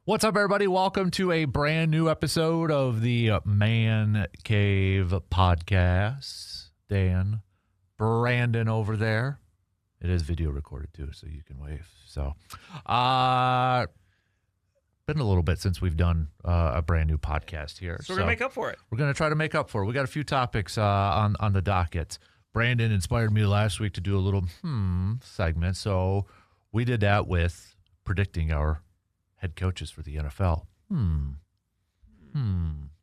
What's up, everybody? Welcome to a brand new episode of the Man Cave Podcast. Dan, Brandon over there. It is video recorded, too, so you can wave. So, been a little bit since we've done a brand new podcast here. So we're going to make up for it. We're going to try to make up for it. We got a few topics on the docket. Brandon inspired me last week to do a little segment, so we did that with predicting our head coaches for the NFL.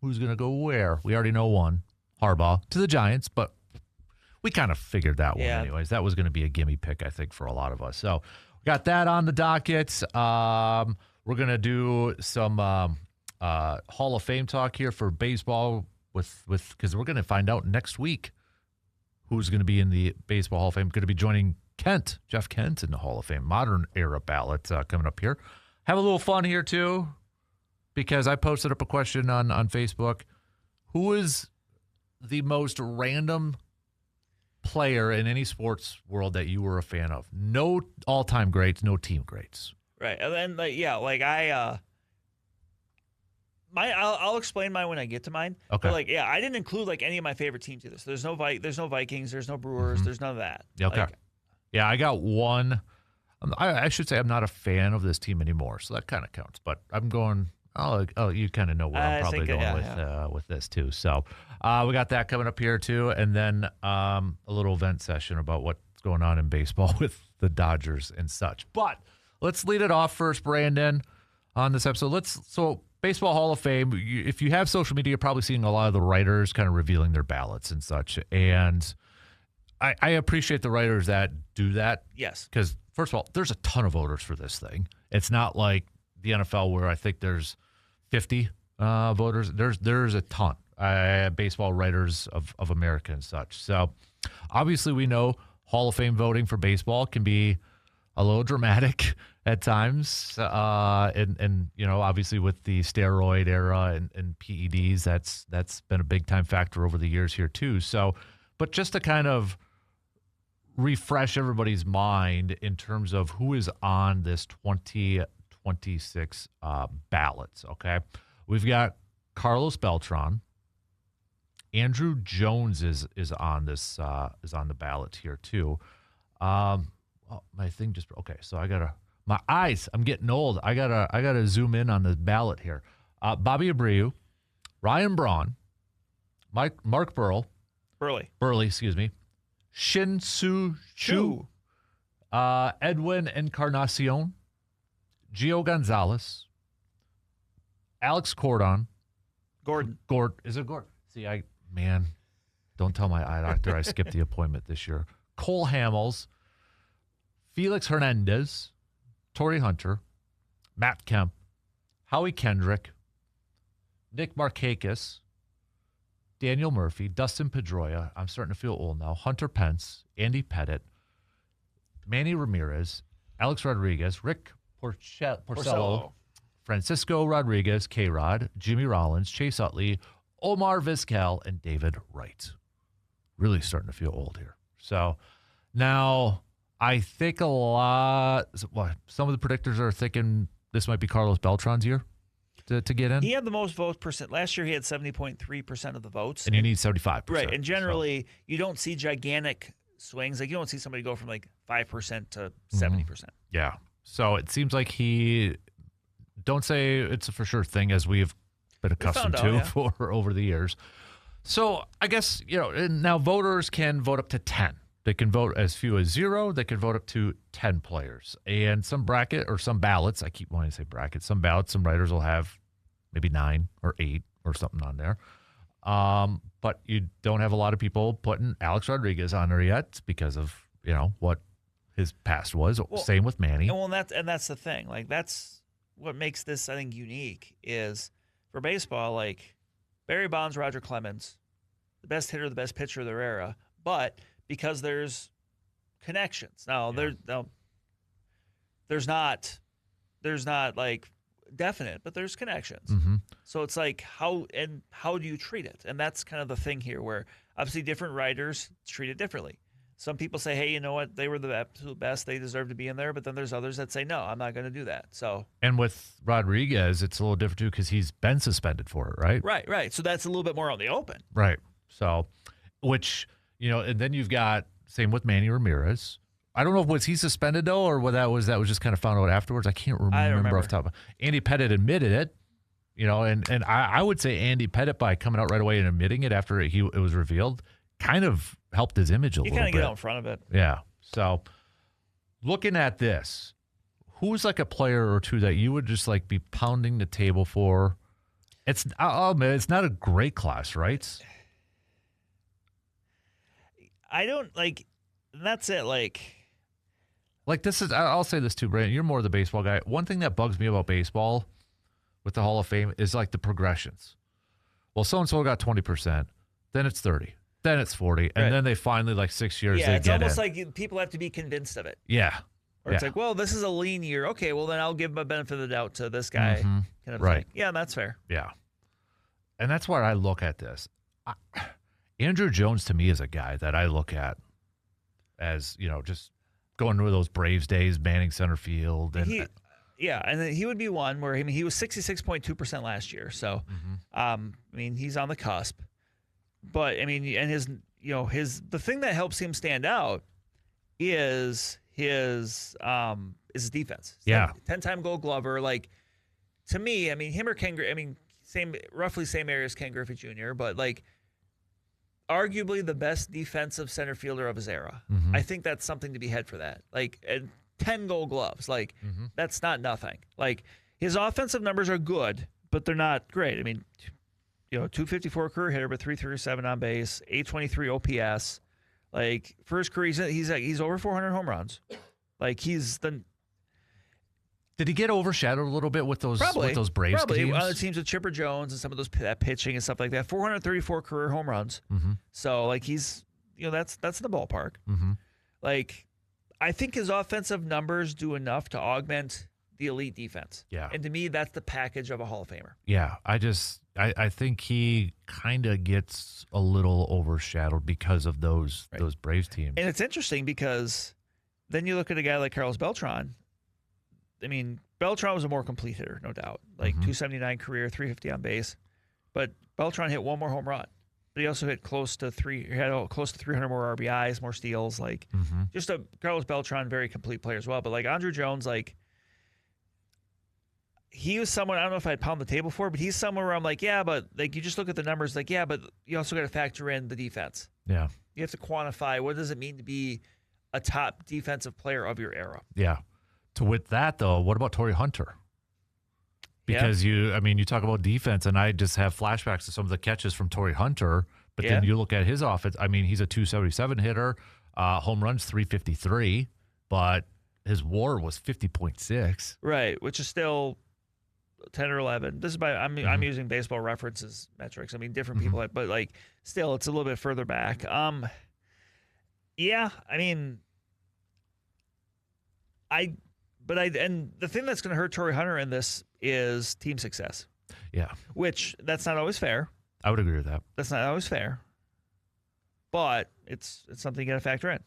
Who's going to go where? We already know one, Harbaugh, to the Giants, but we kind of figured that one anyways. That was going to be a gimme pick, I think, for a lot of us. So we got that on the docket. We're going to do some Hall of Fame talk here for baseball with because we're going to find out next week who's going to be in the Baseball Hall of Fame. Going to be joining Jeff Kent in the Hall of Fame. Modern era ballot coming up here. Have a little fun here, too, because I posted up a question on Facebook. Who is the most random player in any sports world that you were a fan of? No all-time greats, no team greats. Right. And then, I'll explain mine when I get to mine. Okay. But, I didn't include, any of my favorite teams to this. There's no Vikings, there's no Brewers, there's none of that. Okay. I got one. I should say I'm not a fan of this team anymore, so that kind of counts. But I'm going. Oh, you kind of know where I'm probably going with this too. So we got that coming up here too, and then a little event session about what's going on in baseball with the Dodgers and such. But let's lead it off first, Brandon, on this episode. So Baseball Hall of Fame. If you have social media, you're probably seeing a lot of the writers kind of revealing their ballots and such, and I appreciate the writers that do that. Yes, because first of all, there's a ton of voters for this thing. It's not like the NFL where I think there's 50 voters. There's a ton. Baseball writers of America and such. So obviously we know Hall of Fame voting for baseball can be a little dramatic at times. And obviously with the steroid era and PEDs, that's been a big time factor over the years here too. So, but just to kind of refresh everybody's mind in terms of who is on this 2026 ballots, okay? We've got Carlos Beltrán. Andruw Jones is on this is on the ballot here too. My thing just okay, so my eyes. I'm getting old. I gotta zoom in on the ballot here. Bobby Abreu, Ryan Braun, Mark Burley, excuse me. Shin-Soo Choo, Edwin Encarnacion, Gio Gonzalez, Alex Gordon. Is it Gordon? See, don't tell my eye doctor I skipped the appointment this year. Cole Hamels, Felix Hernandez, Torrey Hunter, Matt Kemp, Howie Kendrick, Nick Markakis, Daniel Murphy, Dustin Pedroia, I'm starting to feel old now, Hunter Pence, Andy Pettit, Manny Ramirez, Alex Rodriguez, Rick Porcello, Francisco Rodriguez, K-Rod, Jimmy Rollins, Chase Utley, Omar Vizquel, and David Wright. Really starting to feel old here. So now I think some of the predictors are thinking this might be Carlos Beltran's year. To get in? He had the most votes percent. Last year he had 70.3% of the votes. And you need 75%. Right. And generally you don't see gigantic swings. You don't see somebody go from 5% to 70%. Yeah. So it seems like don't say it's a for sure thing as we've been accustomed to for over the years. So I guess, now voters can vote up to 10. They can vote as few as 0. They can vote up to 10 players. And some bracket or some ballots, I keep wanting to say brackets, some ballots, some writers will have maybe 9 or 8 or something on there. But you don't have a lot of people putting Alex Rodriguez on there yet because of, what his past was. Same with Manny. And that's the thing. That's what makes this, I think, unique is for baseball, Barry Bonds, Roger Clemens, the best hitter, the best pitcher of their era. But because there's connections. Now, there's not definite, but there's connections. Mm-hmm. So it's like how do you treat it? And that's kind of the thing here, where obviously different writers treat it differently. Some people say, hey, you know what? They were the absolute best. They deserve to be in there. But then there's others that say, no, I'm not going to do that. So, And with Rodriguez, it's a little different too because he's been suspended for it, right? Right. So that's a little bit more on the open. Right. So, which, and then you've got, same with Manny Ramirez. I don't know if was he suspended though, or what that was just kind of found out afterwards. I can't remember off the top. Andy Pettit admitted it, and I would say Andy Pettit, by coming out right away and admitting it after it was revealed, kind of helped his image a little bit. You kind of get out in front of it. Yeah. So looking at this, who's like a player or two that you would just like be pounding the table for? I'll admit, it's not a great class, right? I don't like, that's it. Like this is, I'll say this too, Brandon, you're more the baseball guy. One thing that bugs me about baseball with the Hall of Fame is like the progressions. Well, so-and-so got 20%, then it's 30, then it's 40, and then they finally, like 6 years, they it's get almost in. like people have to be convinced of it. Yeah. Or it's like, well, this is a lean year. Okay, well, then I'll give him a benefit of the doubt to this guy. Mm-hmm. Kind of Right. thing. Yeah, that's fair. Yeah. And that's why I look at this. Andruw Jones, to me, is a guy that I look at as, just going through those Braves days, manning center field. And and then he would be one where, he was 66.2% last year. So, he's on the cusp. But, and the thing that helps him stand out is his defense. Yeah. 10-time Gold Glover. Like, to me, him or Ken, roughly same area as Ken Griffey Jr., but like arguably the best defensive center fielder of his era. Mm-hmm. I think that's something to be had for that. Like, 10 Gold Gloves. Like, that's not nothing. Like, his offensive numbers are good, but they're not great. 254 career hitter, but 337 on base, 823 OPS. Like, for his career, he's over 400 home runs. Like, Did he get overshadowed a little bit with those Braves probably. teams? It seems with Chipper Jones and some of that pitching and stuff like that. 434 career home runs. Mm-hmm. So, like, he's that's in the ballpark. Mm-hmm. Like, I think his offensive numbers do enough to augment the elite defense. Yeah. And to me, that's the package of a Hall of Famer. Yeah. I think he kind of gets a little overshadowed because of those Braves teams. And it's interesting because then you look at a guy like Carlos Beltrán. Beltrán was a more complete hitter, no doubt. Like 279 career, 350 on base. But Beltrán hit one more home run. But he also hit close to 300 more RBIs, more steals. Like, just a Carlos Beltrán, very complete player as well. But like Andruw Jones, like, he was someone, I don't know if I'd pound the table for, but he's someone where I'm like, yeah, but like, you just look at the numbers, like, yeah, but you also got to factor in the defense. Yeah. You have to quantify what does it mean to be a top defensive player of your era. Yeah. With that, though, what about Torrey Hunter? Because you talk about defense, and I just have flashbacks to some of the catches from Torrey Hunter, but then you look at his offense. He's a 277 hitter, home runs 353, but his WAR was 50.6. Right, which is still 10 or 11. This is I'm using Baseball References metrics. Different people, but like still, it's a little bit further back. And the thing that's going to hurt Torrey Hunter in this is team success. Yeah. Which, that's not always fair. I would agree with that. That's not always fair. But it's something you got to factor in.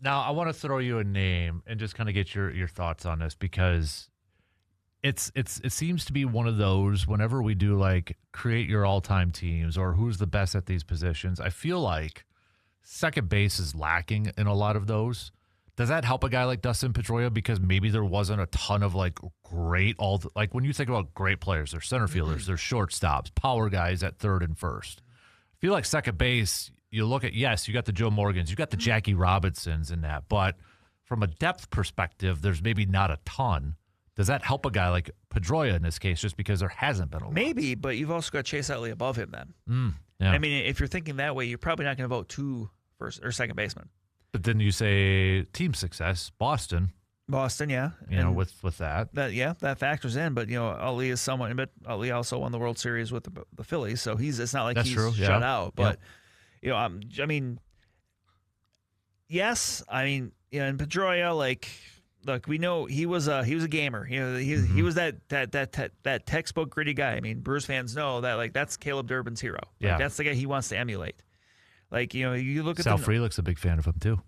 Now, I want to throw you a name and just kind of get your thoughts on this, because it seems to be one of those, whenever we do like create your all-time teams or who's the best at these positions, I feel like second base is lacking in a lot of those. Does that help a guy like Dustin Pedroia, because maybe there wasn't a ton of like great like when you think about great players, there's center fielders, there's shortstops, power guys at third and first. I feel like second base, you look at, yes, you got the Joe Morgans, you got the Jackie Robinsons in that, but from a depth perspective, there's maybe not a ton. Does that help a guy like Pedroia in this case, just because there hasn't been a lot? Maybe, but you've also got Chase Utley above him then. Yeah. If you're thinking that way, you're probably not going to vote two first or second baseman. But then you say team success, Boston, yeah. With that. That factors in. But, Utley is someone, but Utley also won the World Series with the Phillies, so it's not like That's he's true. shut out. But, Yeah. yes, and Pedroia, like, look, we know he was a gamer. You know, he was that textbook gritty guy. I mean, Brewers fans know that like that's Caleb Durbin's hero. Like, Yeah. that's the guy he wants to emulate. Like, you know, you look at Sal Frelick's a big fan of him too.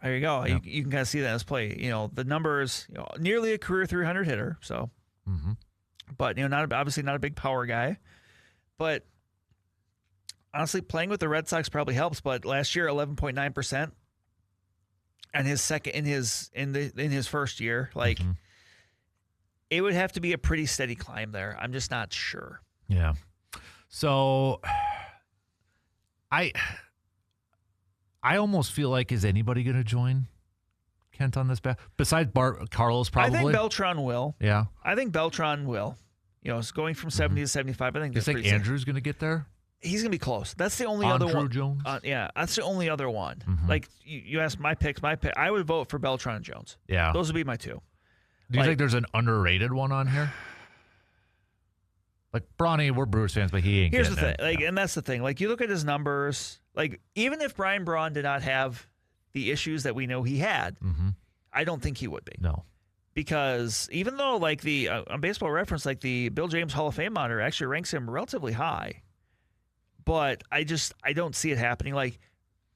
there you go. Yeah. You can kind of see that in his play. You know, the numbers, you know, nearly a career 300 hitter. So, but you know, obviously not a big power guy. But honestly, playing with the Red Sox probably helps. But last year, 11.9%, and his second in his first year, like it would have to be a pretty steady climb there. I'm just not sure. Yeah. So I almost feel like, is anybody going to join Kent on this bat besides Carlos? Probably. I think Beltrán will. Yeah. I think Beltrán will. You know, it's going from 70 to 75. I think You that's think pretty safe. Andrew's going to get there? He's gonna be close. That's the only other one. Jones? Yeah, that's the only other one. Like you asked my picks. My pick, I would vote for Beltrán and Jones. Yeah. Those would be my two. Do you think there's an underrated one on here? Like Bronny, we're Brewers fans, but he ain't. Here's the getting thing. it. Like, and that's the thing. Like, you look at his numbers. Like, even if Brian Braun did not have the issues that we know he had, I don't think he would be. No. Because even though, like, the on Baseball Reference, like the Bill James Hall of Fame monitor actually ranks him relatively high, but I don't see it happening. Like,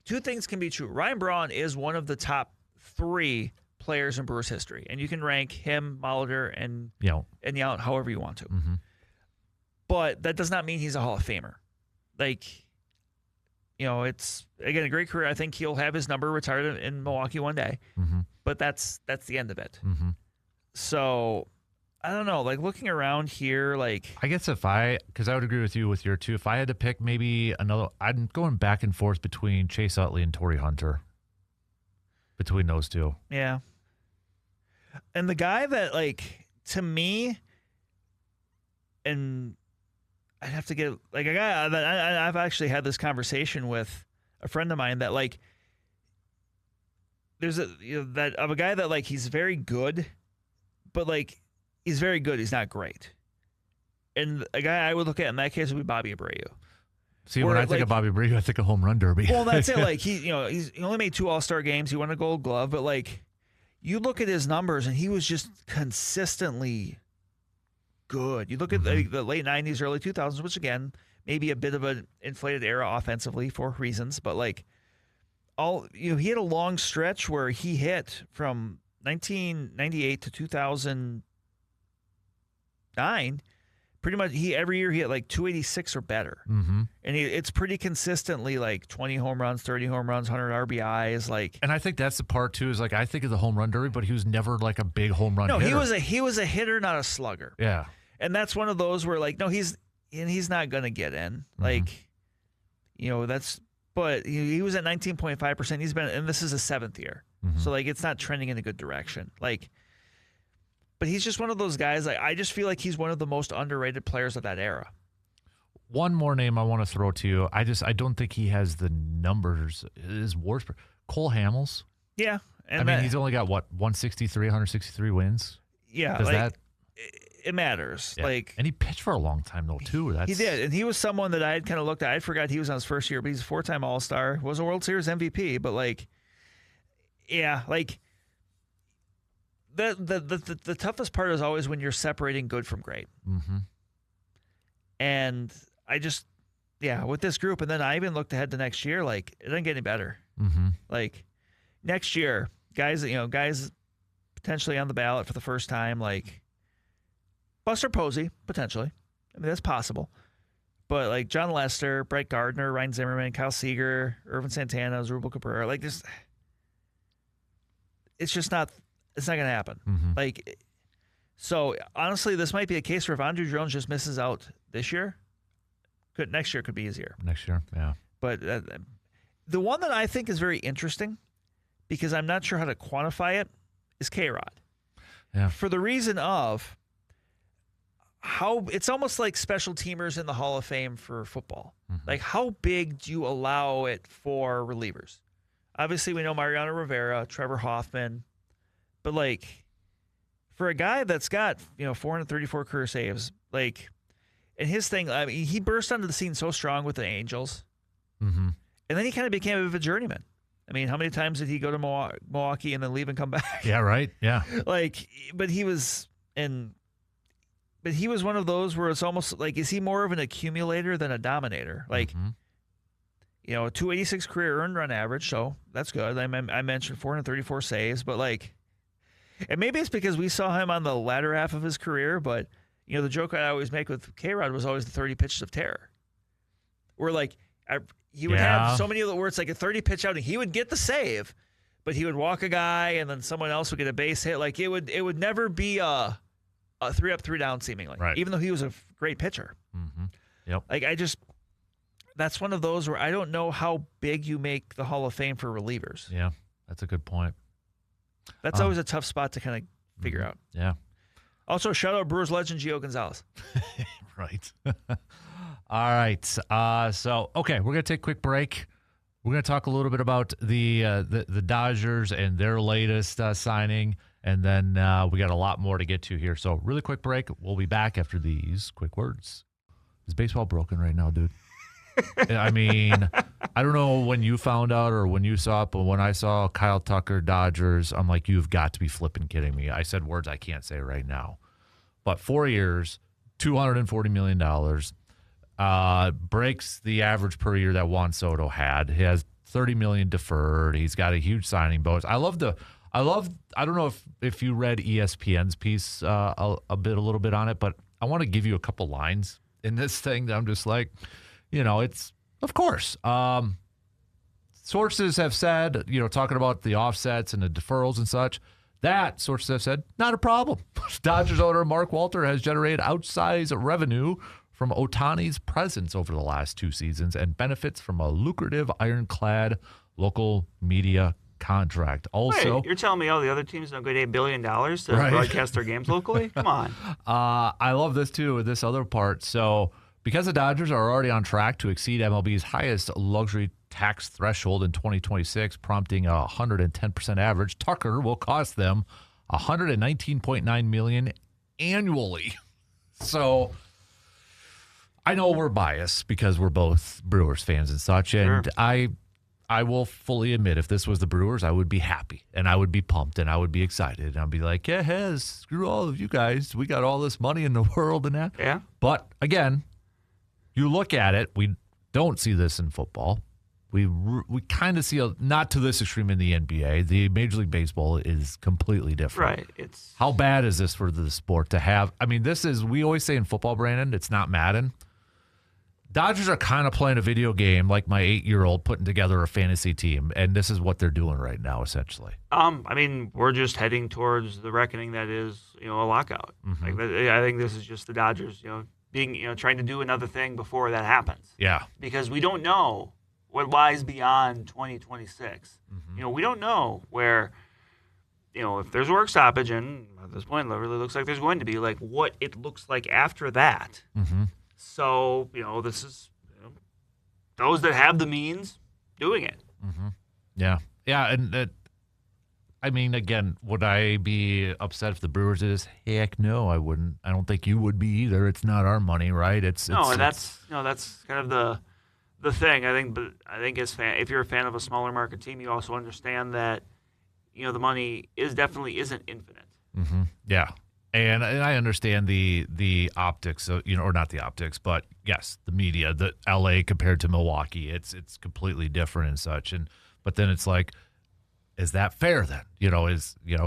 two things can be true. Ryan Braun is one of the top 3 players in Brewers history, and you can rank him, Molitor, and Yount however you want to. But that does not mean he's a Hall of Famer. Like, you know, it's again a great career. I think he'll have his number retired in Milwaukee one day, but that's the end of it. So I don't know. Like, looking around here, like, I guess because I would agree with you with your two. If I had to pick maybe another, I'm going back and forth between Chase Utley and Torrey Hunter. Between those two. Yeah. And the guy that, like, to me, and I'd have to get, like, a guy that I've actually had this conversation with a friend of mine that, like, there's a guy that, like, he's very good, but, like, he's very good. He's not great. And a guy I would look at in that case would be Bobby Abreu. See, when I think of Bobby Abreu, I think of home run derby. Well, that's it. Like, he only made 2 All-Star games. He won a Gold Glove, but, like, you look at his numbers, and he was just consistently good. You look at the late 90s, early 2000s, which, again, maybe a bit of an inflated era offensively for reasons, but, like, he had a long stretch where he hit from 1998 to 2009. Pretty much, every year he hit like 286 or better, and it's pretty consistently like 20 home runs, 30 home runs, 100 RBIs. Like, and I think that's the part too. Is like I think of the home run derby, but he was never like a big home run. No, hitter. he was a hitter, not a slugger. Yeah, and that's one of those where, like, no, he's not gonna get in. Like, you know, but he was at 19.5%. He's been, and this is his 7th year, so like it's not trending in a good direction. Like. But he's just one of those guys. Like, I just feel like he's one of the most underrated players of that era. One more name I want to throw to you. I don't think he has the numbers. His worst. Cole Hamels. Yeah, and I mean, he's only got 163 wins. Yeah, does like, that? It matters. Yeah. Like, and he pitched for a long time though too. He did, and he was someone that I had kind of looked at. I forgot he was on his first year, but he's a 4-time All-Star. Was a World Series MVP. But, like, yeah, like. The toughest part is always when you're separating good from great. And I just, with this group, and then I even looked ahead to next year, like, it doesn't get any better. Like, next year, guys potentially on the ballot for the first time, like Buster Posey, potentially. I mean, that's possible. But, like, John Lester, Brett Gardner, Ryan Zimmerman, Kyle Seager, Irvin Santana, Zerubal Cabrera, like, this, it's just not. It's not going to happen. Like, so honestly, this might be a case where if Andruw Jones just misses out this year, next year could be easier. Next year, yeah. But the one that I think is very interesting, because I'm not sure how to quantify it, is K-Rod. Yeah. For the reason of how it's almost like special teamers in the Hall of Fame for football. Like, how big do you allow it for relievers? Obviously, we know Mariano Rivera, Trevor Hoffman. But, like, for a guy that's got, 434 career saves, like, and his thing, I mean, he burst onto the scene so strong with the Angels. And then he kind of became a bit of a journeyman. I mean, how many times did he go to Milwaukee and then leave and come back? Yeah, right. Yeah. But he was one of those where it's almost like, is he more of an accumulator than a dominator? Like, a 286 career earned run average, so that's good. I mentioned 434 saves, but and maybe it's because we saw him on the latter half of his career, but the joke I always make with K-Rod was always the 30 pitches of terror. Where he would have so many of the where it's like a 30 pitch outing. He would get the save, but he would walk a guy and then someone else would get a base hit. Like it would never be a 3 up, 3 down seemingly, right. Even though he was a great pitcher. Yep. That's one of those where I don't know how big you make the Hall of Fame for relievers. Yeah, that's a good point. That's always a tough spot to kind of figure out. Yeah. Also, shout out Brewers legend Gio Gonzalez. Right. All right. So, okay, we're going to take a quick break. We're going to talk a little bit about the Dodgers and their latest signing, and then we got a lot more to get to here. So, really quick break. We'll be back after these quick words. Is baseball broken right now, dude? I mean, I don't know when you found out or when you saw it, but when I saw Kyle Tucker, Dodgers, I'm like, you've got to be flipping kidding me. I said words I can't say right now. But 4 years, $240 million, breaks the average per year that Juan Soto had. He has $30 million deferred. He's got a huge signing bonus. I don't know if you read ESPN's piece a little bit on it, but I want to give you a couple lines in this thing that I'm just like, it's, of course. Sources have said, talking about the offsets and the deferrals and such, that sources have said, not a problem. Dodgers owner Mark Walter has generated outsized revenue from Ohtani's presence over the last 2 seasons and benefits from a lucrative ironclad local media contract. Also, wait, you're telling me all the other teams don't get $8 billion to broadcast their games locally? Come on. I love this, too, with this other part. So, because the Dodgers are already on track to exceed MLB's highest luxury tax threshold in 2026, prompting a 110% average, Tucker will cost them $119.9 million annually. So I know we're biased because we're both Brewers fans and such, and sure. I will fully admit, if this was the Brewers, I would be happy, and I would be pumped, and I would be excited, and I'd be like, yeah, screw all of you guys. We got all this money in the world and that. Yeah. But, again, you look at it, we don't see this in football. We kind of see, not to this extreme in the NBA. The Major League Baseball is completely different. Right. How bad is this for the sport to have? I mean, we always say in football, Brandon, it's not Madden. Dodgers are kind of playing a video game like my 8-year-old putting together a fantasy team, and this is what they're doing right now, essentially. I mean, we're just heading towards the reckoning that is, a lockout. Mm-hmm. I think this is just the Dodgers, being, trying to do another thing before that happens. Yeah. Because we don't know what lies beyond 2026. Mm-hmm. We don't know where, if there's a work stoppage, and at this point, it really looks like there's going to be, what it looks like after that. Mm-hmm. So, this is those that have the means doing it. Mm-hmm. Yeah. Yeah, and I mean, again, would I be upset if the Brewers did this? Heck no, I wouldn't. I don't think you would be either. It's not our money, right? That's kind of the thing. I think if you're a fan of a smaller market team, you also understand that the money definitely isn't infinite. Mm-hmm. Yeah. And I understand the optics, or not the optics, but yes, the media, the LA compared to Milwaukee, it's completely different and such. But then it's like, is that fair then?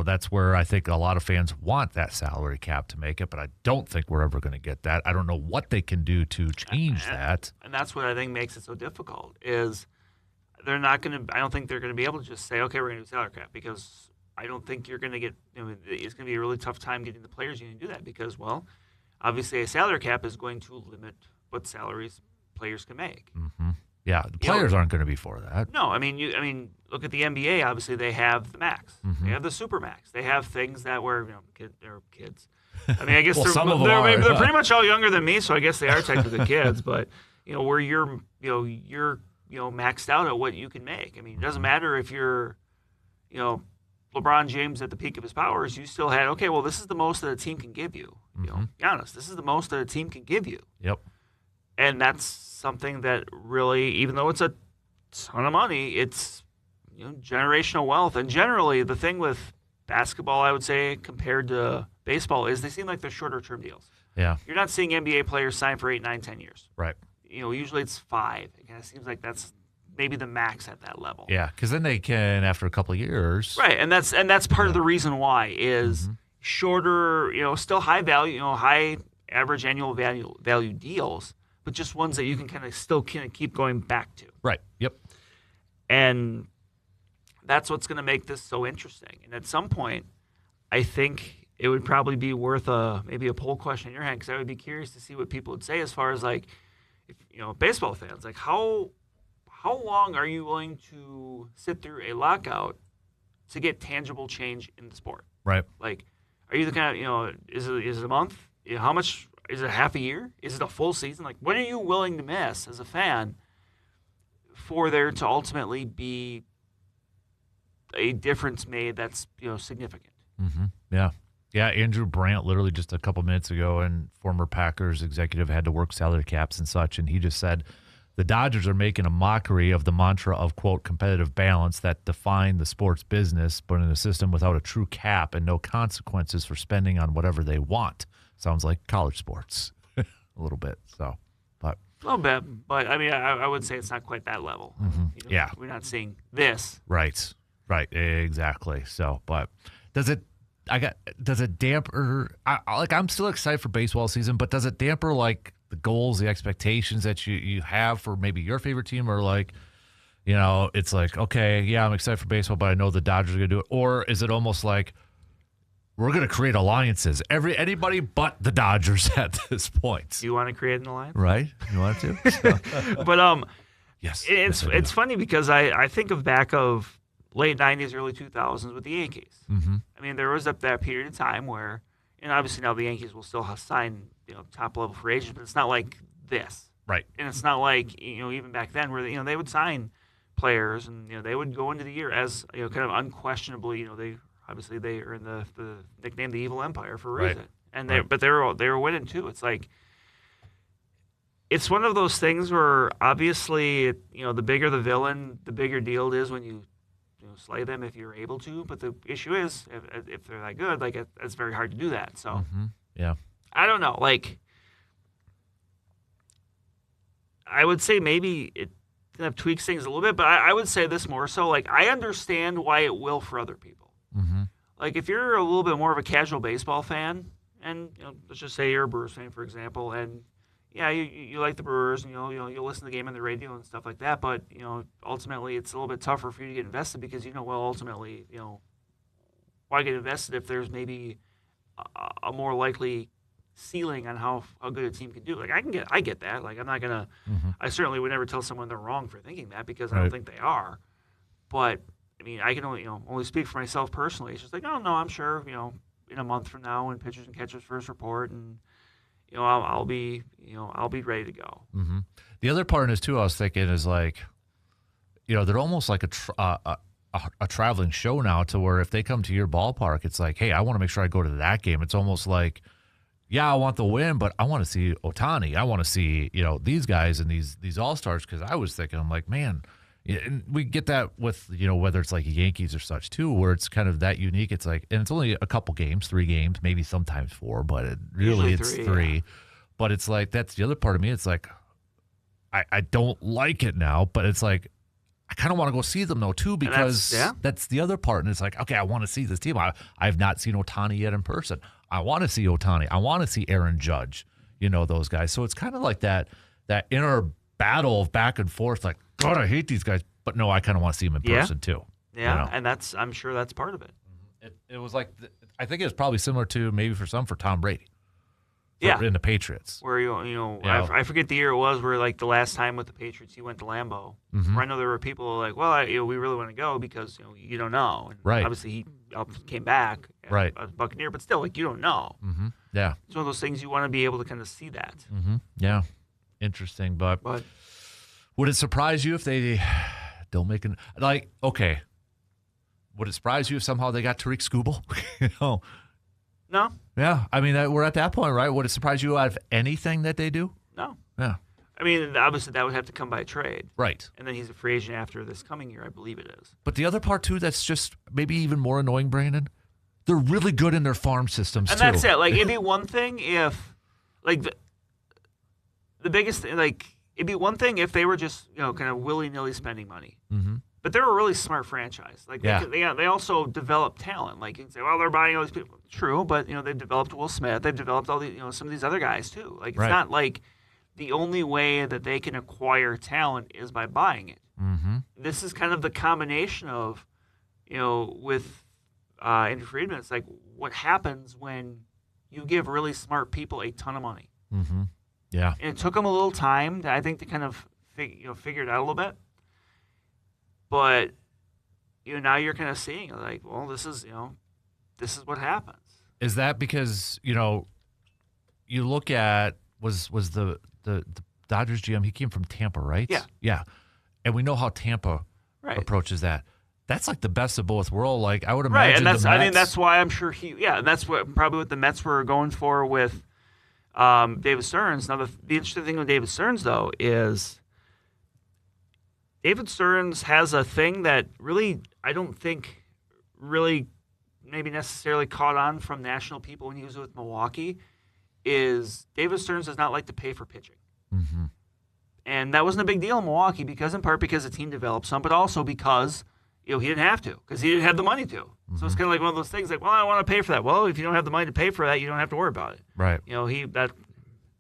That's where I think a lot of fans want that salary cap to make it, but I don't think we're ever going to get that. I don't know what they can do to change that. And that's what I think makes it so difficult is I don't think they're going to be able to just say, okay, we're going to do salary cap, because I don't think you're going to get, it's going to be a really tough time getting the players union to do that because, well, obviously a salary cap is going to limit what salaries players can make. Mm-hmm. Yeah, the players aren't going to be for that. No, I mean, look at the NBA. Obviously, they have the max. Mm-hmm. They have the super max. They have things that were, they're kids. I mean, I guess well, they're pretty much all younger than me, so I guess they are technically kids. But where you're maxed out at what you can make. I mean, it doesn't matter if you're, LeBron James at the peak of his powers. You still had this is the most that a team can give you. Mm-hmm. Be honest, this is the most that a team can give you. Yep. And that's something that really, even though it's a ton of money, it's generational wealth. And generally, the thing with basketball, I would say, compared to baseball, is they seem like they're shorter-term deals. Yeah. You're not seeing NBA players sign for 8, 9, 10 years. Right. Usually it's 5. It kind of seems like that's maybe the max at that level. Yeah, because then they can, after a couple of years. Right, and that's part of the reason why is shorter, still high value, high average annual value deals, but just ones that you can kind of keep going back to. Right. Yep. And that's what's going to make this so interesting. And at some point, I think it would probably be worth maybe a poll question in your hand, because I would be curious to see what people would say as far as like, baseball fans, like how long are you willing to sit through a lockout to get tangible change in the sport? Right. Like, are you the kind of, is it a month? How much, is it half a year? Is it a full season? Like, what are you willing to miss as a fan for there to ultimately be a difference made that's, significant? Mm-hmm. Yeah. Yeah, Andrew Brandt literally just a couple minutes ago, and former Packers executive, had to work salary caps and such, and he just said the Dodgers are making a mockery of the mantra of, quote, competitive balance that defined the sports business, but in a system without a true cap and no consequences for spending on whatever they want. Sounds like college sports a little bit. So, but a little bit, but I mean, I would say it's not quite that level. Yeah. We're not seeing this. Right, exactly. So, but does it damper? I'm still excited for baseball season, but does it damper like the goals, the expectations that you have for maybe your favorite team, or like, it's like, okay, yeah, I'm excited for baseball, but I know the Dodgers are gonna do it, or is it almost like we're gonna create alliances, anybody but the Dodgers at this point? You want to create an alliance, right? You want to? But yes, it's funny because I think back of late 90s, early 2000s with the Yankees. Mm-hmm. I mean, there was that period of time where, and obviously now the Yankees will still sign, top level free agents, but it's not like this. Right. And it's not like, even back then where, they would sign players and, they would go into the year as, kind of unquestionably, they earned the nickname the Evil Empire for a reason. And but they were winning too. It's like, it's one of those things where obviously, the bigger the villain, the bigger deal it is when you slay them if you're able to. But the issue is, if they're that good, like it's very hard to do that. So, yeah, I don't know. Like, I would say maybe it kind of tweaks things a little bit, but I would say this more so. Like, I understand why it will for other people. Mm-hmm. Like, if you're a little bit more of a casual baseball fan, and let's just say you're a Brewers fan, for example, and yeah, you like the Brewers, and you'll listen to the game on the radio and stuff like that. But ultimately, it's a little bit tougher for you to get invested because ultimately, why get invested if there's maybe a more likely ceiling on how good a team can do? Like, I get that. Like, I'm not gonna, I certainly would never tell someone they're wrong for thinking that, because I don't think they are. But I mean, I can only speak for myself personally. It's just like, oh no, I'm sure in a month from now when pitchers and catchers first report, and I'll be ready to go. Mm-hmm. The other part of this too, I was thinking, is like, they're almost like a traveling show now, to where if they come to your ballpark, it's like, hey, I want to make sure I go to that game. It's almost like, yeah, I want the win, but I want to see Ohtani. I want to see these guys and these all-stars, because I was thinking, I'm like, man. And we get that with, whether it's like Yankees or such too, where it's kind of that unique. It's like, and it's only a couple games, 3 games, maybe sometimes 4, but it's 3. Yeah. But it's like, that's the other part of me. It's like, I don't like it now, but it's like, I kind of want to go see them though too, because that's the other part. And it's like, okay, I want to see this team. I've not seen Ohtani yet in person. I want to see Ohtani. I want to see Aaron Judge, those guys. So it's kind of like that inner battle of back and forth, like, God, I hate these guys, but no, I kind of want to see them in person too. Yeah, and I'm sure that's part of it. It was like, I think it was probably similar to maybe for Tom Brady. Yeah, in the Patriots, where I forget the year it was, where like the last time with the Patriots he went to Lambeau. Mm-hmm. Where I know there were people like, well, we really want to go because you don't know. And right. Obviously he came back, right, a Buccaneer, but still, like, you don't know. Mm-hmm. Yeah, it's one of those things you want to be able to kind of see that. Mm-hmm. Yeah, interesting, but would it surprise you if they don't make an, like, okay, would it surprise you if somehow they got Tariq Skubal? No. Yeah, I mean, we're at that point, right? Would it surprise you out of anything that they do? No. Yeah. I mean, obviously that would have to come by trade. Right. And then he's a free agent after this coming year, I believe it is. But the other part, too, that's just maybe even more annoying, Brandon, they're really good in their farm systems, And too. that's it. Like, it'd be one thing if, like, the biggest thing, like, it'd be one thing if they were just, kind of willy-nilly spending money. Mm-hmm. But they're a really smart franchise. Like, they also develop talent. Like, you can say, well, they're buying all these people. True, but, they've developed Will Smith. They've developed all the, some of these other guys, too. Like, it's not like the only way that they can acquire talent is by buying it. Mm-hmm. This is kind of the combination of, with Andrew Friedman. It's like, what happens when you give really smart people a ton of money? Mm-hmm. Yeah. And it took them a little time, to kind of figure it out a little bit. But now you're kind of seeing like, well, this is what happens. Is that because you look at was the Dodgers GM? He came from Tampa, right? Yeah. Yeah. And we know how Tampa approaches that. That's like the best of both worlds. Like I would imagine. Right, and that's why I'm sure and that's probably what the Mets were going for with David Stearns. Now the interesting thing with David Stearns though is David Stearns has a thing that really I don't think really maybe necessarily caught on from national people when he was with Milwaukee. Is David Stearns does not like to pay for pitching. Mm-hmm. And that wasn't a big deal in Milwaukee in part because the team developed some, but also because he didn't have to because he didn't have the money to. Mm-hmm. So it's kind of like one of those things like, well, I want to pay for that. Well, if you don't have the money to pay for that, you don't have to worry about it. Right.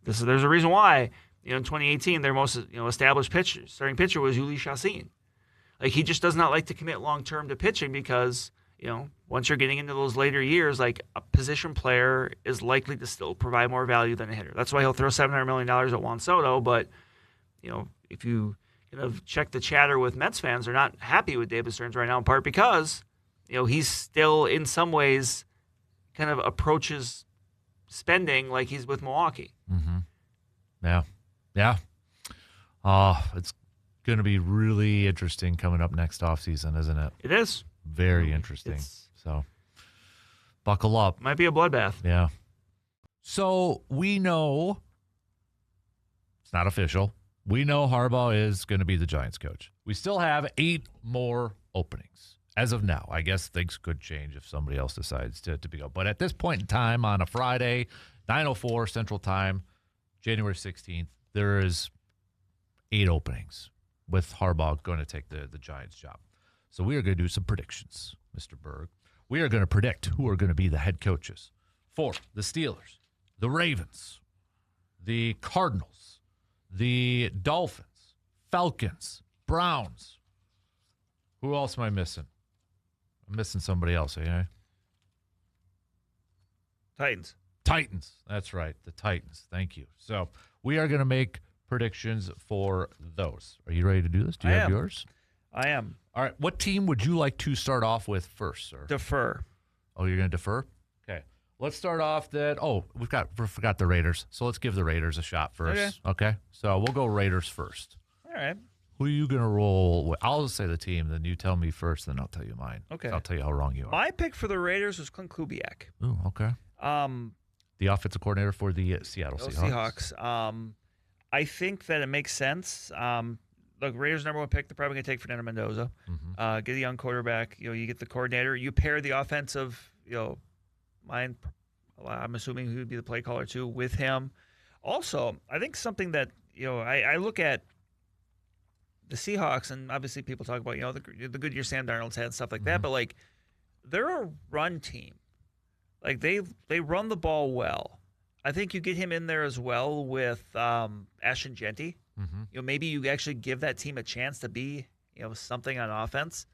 There's a reason why in 2018 their most established starting pitcher was Yuli Chassin. Like he just does not like to commit long term to pitching because once you're getting into those later years, like a position player is likely to still provide more value than a hitter. That's why he'll throw $700 million at Juan Soto. But if you check the chatter with Mets fans, they're not happy with David Stearns right now, in part because he's still in some ways kind of approaches spending like he's with Milwaukee. Mm-hmm. Yeah. It's going to be really interesting coming up next offseason, isn't it? It is. Very interesting. So buckle up. Might be a bloodbath. Yeah. So we know it's not official. We know Harbaugh is going to be the Giants coach. We still have 8 more openings as of now. I guess things could change if somebody else decides to be go. But at this point in time, on a Friday, 9:04 Central Time, January 16th, there is 8 openings with Harbaugh going to take the Giants job. So we are going to do some predictions, Mr. Berg. We are going to predict who are going to be the head coaches for the Steelers, the Ravens, the Cardinals, the Dolphins, Falcons, Browns. Who else am I missing? I'm missing somebody else, eh? Titans. That's right, the Titans. Thank you. So we are going to make predictions for those. Are you ready to do this? Do you have yours? I am. All right. What team would you like to start off with first, sir? Defer. Oh, you're going to defer? Okay. Let's start off we forgot the Raiders. So let's give the Raiders a shot first. Okay. So we'll go Raiders first. All right. Who are you going to roll with? I'll just say the team, then you tell me first, then I'll tell you mine. Okay. I'll tell you how wrong you are. My pick for the Raiders was Clint Kubiak. Ooh, okay. The offensive coordinator for the Seattle Seahawks. I think that it makes sense. Look, Raiders' number 1 pick, they're probably going to take Fernando Mendoza. Mm-hmm. Get a young quarterback. You get the coordinator. You pair the offensive, line. I'm assuming he would be the play caller too with him. Also, I think something that I look at the Seahawks, and obviously people talk about the good year Sam Darnold's had and stuff like that, but like they're a run team. Like they run the ball well. I think you get him in there as well with Ashton Genty. Mm-hmm. Maybe you actually give that team a chance to be something on offense.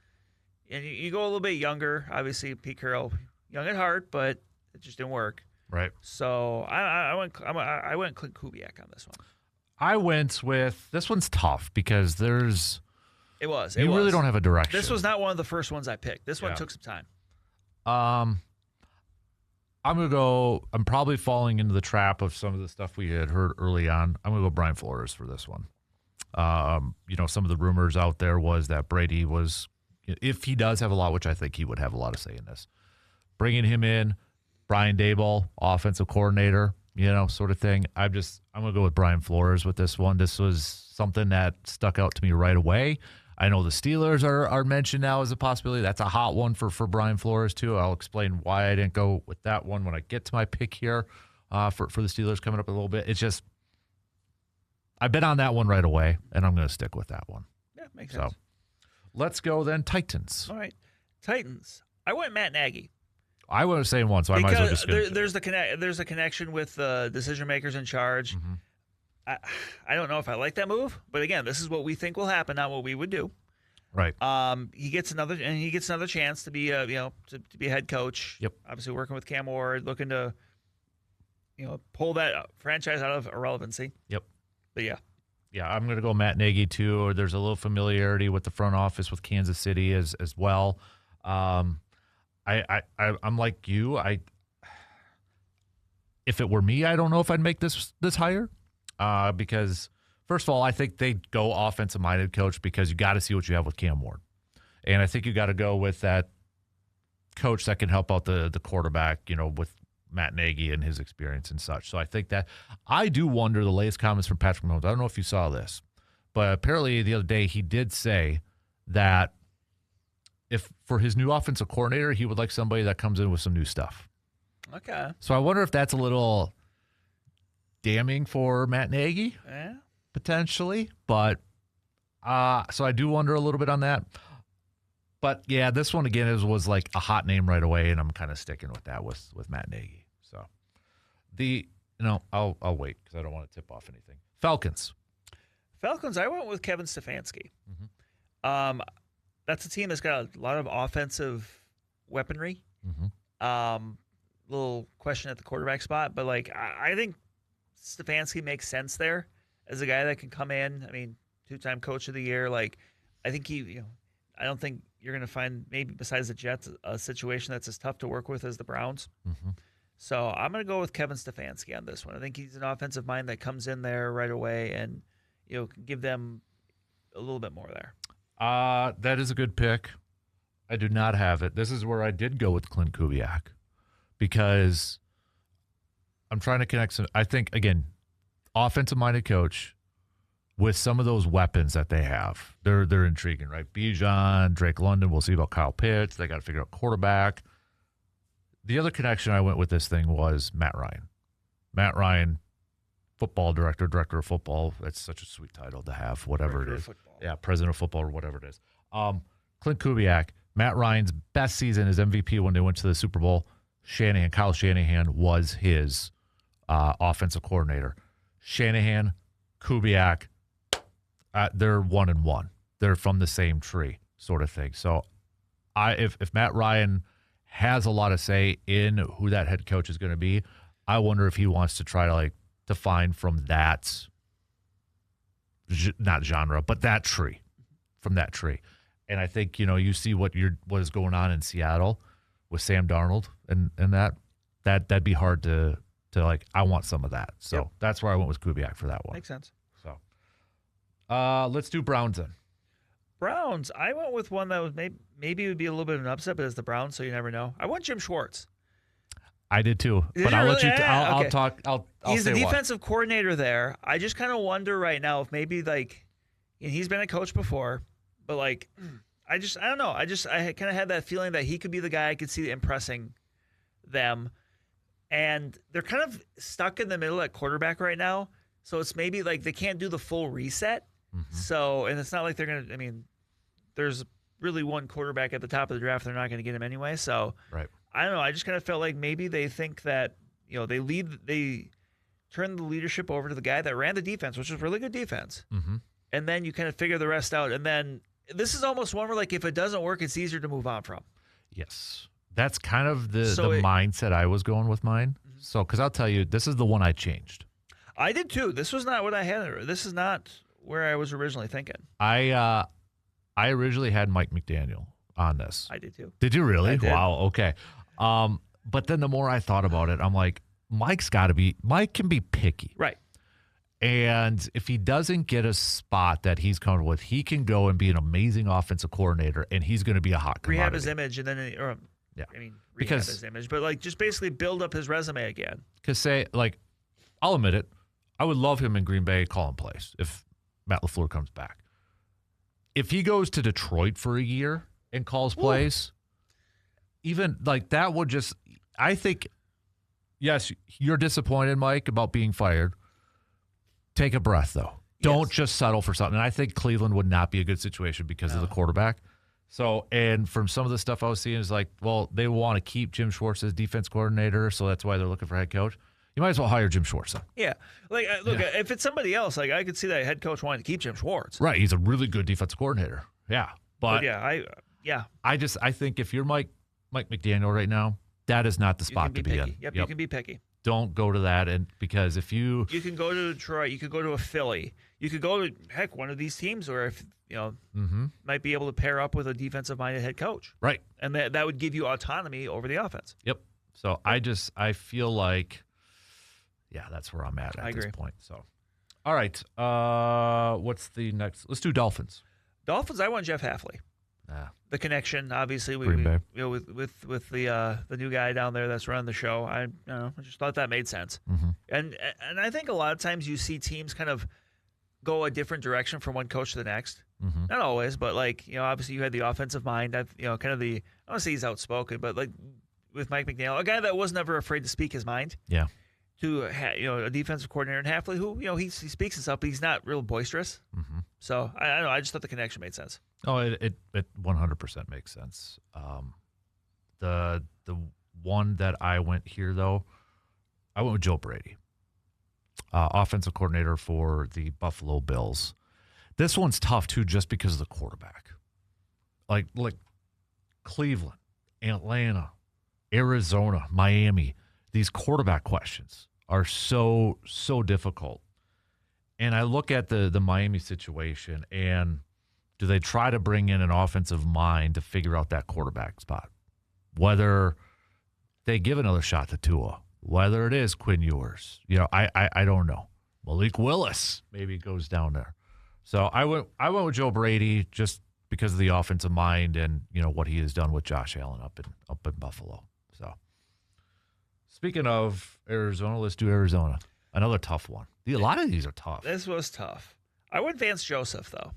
And you go a little bit younger. Obviously, Pete Carroll, young at heart, but it just didn't work. Right. So I went Clint Kubiak on this one. I went with this one's tough because you really don't have a direction. This was not one of the first ones I picked. This one took some time. I'm going to go, I'm probably falling into the trap of some of the stuff we had heard early on. I'm going to go Brian Flores for this one. Some of the rumors out there was that Brady was, if he does have a lot, which I think he would have a lot of say in this, bringing him in, Brian Daboll, offensive coordinator, sort of thing. I'm going to go with Brian Flores with this one. This was something that stuck out to me right away. I know the Steelers are mentioned now as a possibility. That's a hot one for Brian Flores, too. I'll explain why I didn't go with that one when I get to my pick here for the Steelers coming up a little bit. It's just, I've been on that one right away, and I'm going to stick with that one. Yeah, makes sense. So let's go then, Titans. All right. Titans. I went Matt Nagy. I wasn't saying one, so I might as well just go. There's a connection with the decision makers in charge. Mm-hmm. I don't know if I like that move, but again, this is what we think will happen, not what we would do. Right. He gets another chance to be to be a head coach. Yep. Obviously working with Cam Ward, looking to pull that franchise out of irrelevancy. Yep. But yeah. Yeah, I'm going to go Matt Nagy too. Or there's a little familiarity with the front office with Kansas City as well. I'm like you. If it were me, I don't know if I'd make this higher. Because first of all, I think they'd go offensive-minded coach because you got to see what you have with Cam Ward. And I think you got to go with that coach that can help out the quarterback, with Matt Nagy and his experience and such. So I think that I do wonder the latest comments from Patrick Mahomes. I don't know if you saw this, but apparently the other day he did say that if for his new offensive coordinator, he would like somebody that comes in with some new stuff. Okay. So I wonder if that's a little damning for Matt Nagy, potentially. But so I do wonder a little bit on that. But yeah, this one again was like a hot name right away, and I'm kind of sticking with that with Matt Nagy. So I'll wait because I don't want to tip off anything. Falcons. I went with Kevin Stefanski. Mm-hmm. That's a team that's got a lot of offensive weaponry. Mm-hmm. Little question at the quarterback spot, but I think Stefanski makes sense there as a guy that can come in. I mean, 2-time coach of the year. I think I don't think you're going to find, maybe besides the Jets, a situation that's as tough to work with as the Browns. Mm-hmm. So I'm going to go with Kevin Stefanski on this one. I think he's an offensive mind that comes in there right away and can give them a little bit more there. That is a good pick. I do not have it. This is where I did go with Clint Kubiak because I'm trying to connect some. I think, again, offensive-minded coach with some of those weapons that they have. They're intriguing, right? Bijan, Drake London. We'll see about Kyle Pitts. They got to figure out quarterback. The other connection I went with this thing was Matt Ryan. Matt Ryan, football director of football. That's such a sweet title to have, whatever it is. Yeah, president of football or whatever it is. Clint Kubiak, Matt Ryan's best season as MVP when they went to the Super Bowl. Kyle Shanahan was his offensive coordinator. Shanahan, Kubiak, they're 1-1. They're from the same tree, sort of thing. So, if Matt Ryan has a lot of say in who that head coach is going to be, I wonder if he wants to try to define from that, not genre, but that tree, from that tree. And I think you see what is going on in Seattle with Sam Darnold and that'd be hard to I want some of that. So That's where I went with Kubiak for that one. Makes sense. So let's do Browns then. Browns. I went with one that was maybe it would be a little bit of an upset, but it's the Browns, so you never know. I went Jim Schwartz. I did too, but I'll let you. I'll talk. I'll He's say the defensive coordinator there. I just kind of wonder right now if maybe and he's been a coach before, but I don't know. I kind of had that feeling that he could be the guy I could see impressing them, and they're kind of stuck in the middle at quarterback right now. So it's maybe they can't do the full reset. Mm-hmm. So, and it's not like they're gonna. I mean, there's really one quarterback at the top of the draft. They're not going to get him anyway. So, right. I don't know. I just kind of felt like maybe they think that they turn the leadership over to the guy that ran the defense, which was really good defense, mm-hmm. and then you kind of figure the rest out. And then this is almost one where if it doesn't work, it's easier to move on from. Yes, that's kind of the mindset I was going with mine. Mm-hmm. So, because I'll tell you, this is the one I changed. I did too. This was not what I had. This is not where I was originally thinking. I originally had Mike McDaniel on this. I did too. Did you really? I did. Wow. Okay. But then the more I thought about it, I'm like, Mike can be picky. Right. And if he doesn't get a spot that he's comfortable with, he can go and be an amazing offensive coordinator, and he's going to be a hot commodity. Rehab his image, and then, rehab his image, but just basically build up his resume again. Because say, I'll admit it. I would love him in Green Bay calling plays if Matt LaFleur comes back. If he goes to Detroit for a year and calls plays, even like that would just, I think, yes, you're disappointed, Mike, about being fired. Take a breath, though. Don't just settle for something. And I think Cleveland would not be a good situation because of the quarterback. So, and from some of the stuff I was seeing is like, well, they want to keep Jim Schwartz as defense coordinator, so that's why they're looking for head coach. You might as well hire Jim Schwartz then. Yeah. Look, if it's somebody else, like I could see that head coach wanting to keep Jim Schwartz. Right. He's a really good defensive coordinator. Yeah. But I think if you're Mike McDaniel right now, that is not the spot to be in. Yep, you can be picky. Don't go to that, and because if you can go to Detroit, you could go to a Philly, you could go to one of these teams where if might be able to pair up with a defensive-minded head coach, right, and that would give you autonomy over the offense. Yep. So I feel like, that's where I'm at this point. So, all right, what's the next? Let's do Dolphins. Dolphins. I want Jeff Hafley. The connection, obviously, with the new guy down there that's running the show. I just thought that made sense. Mm-hmm. And I think a lot of times you see teams kind of go a different direction from one coach to the next. Mm-hmm. Not always, but obviously you had the offensive mind. I don't want to say he's outspoken, but like with Mike McDaniel, a guy that was never afraid to speak his mind. Yeah. To a defensive coordinator in Hafley who he speaks himself, but he's not real boisterous. Mm-hmm. So I don't know. I just thought the connection made sense. Oh, it 100% makes sense. The one that I went here though, I went with Joe Brady, offensive coordinator for the Buffalo Bills. This one's tough too, just because of the quarterback. Like Cleveland, Atlanta, Arizona, Miami. These quarterback questions are so difficult. And I look at the Miami situation, and do they try to bring in an offensive mind to figure out that quarterback spot? Whether they give another shot to Tua, whether it is Quinn Ewers, I don't know. Malik Willis maybe goes down there. So I went with Joe Brady just because of the offensive mind and what he has done with Josh Allen up in Buffalo. So speaking of Arizona, let's do Arizona. Another tough one. A lot of these are tough. This was tough. I went Vance Joseph though.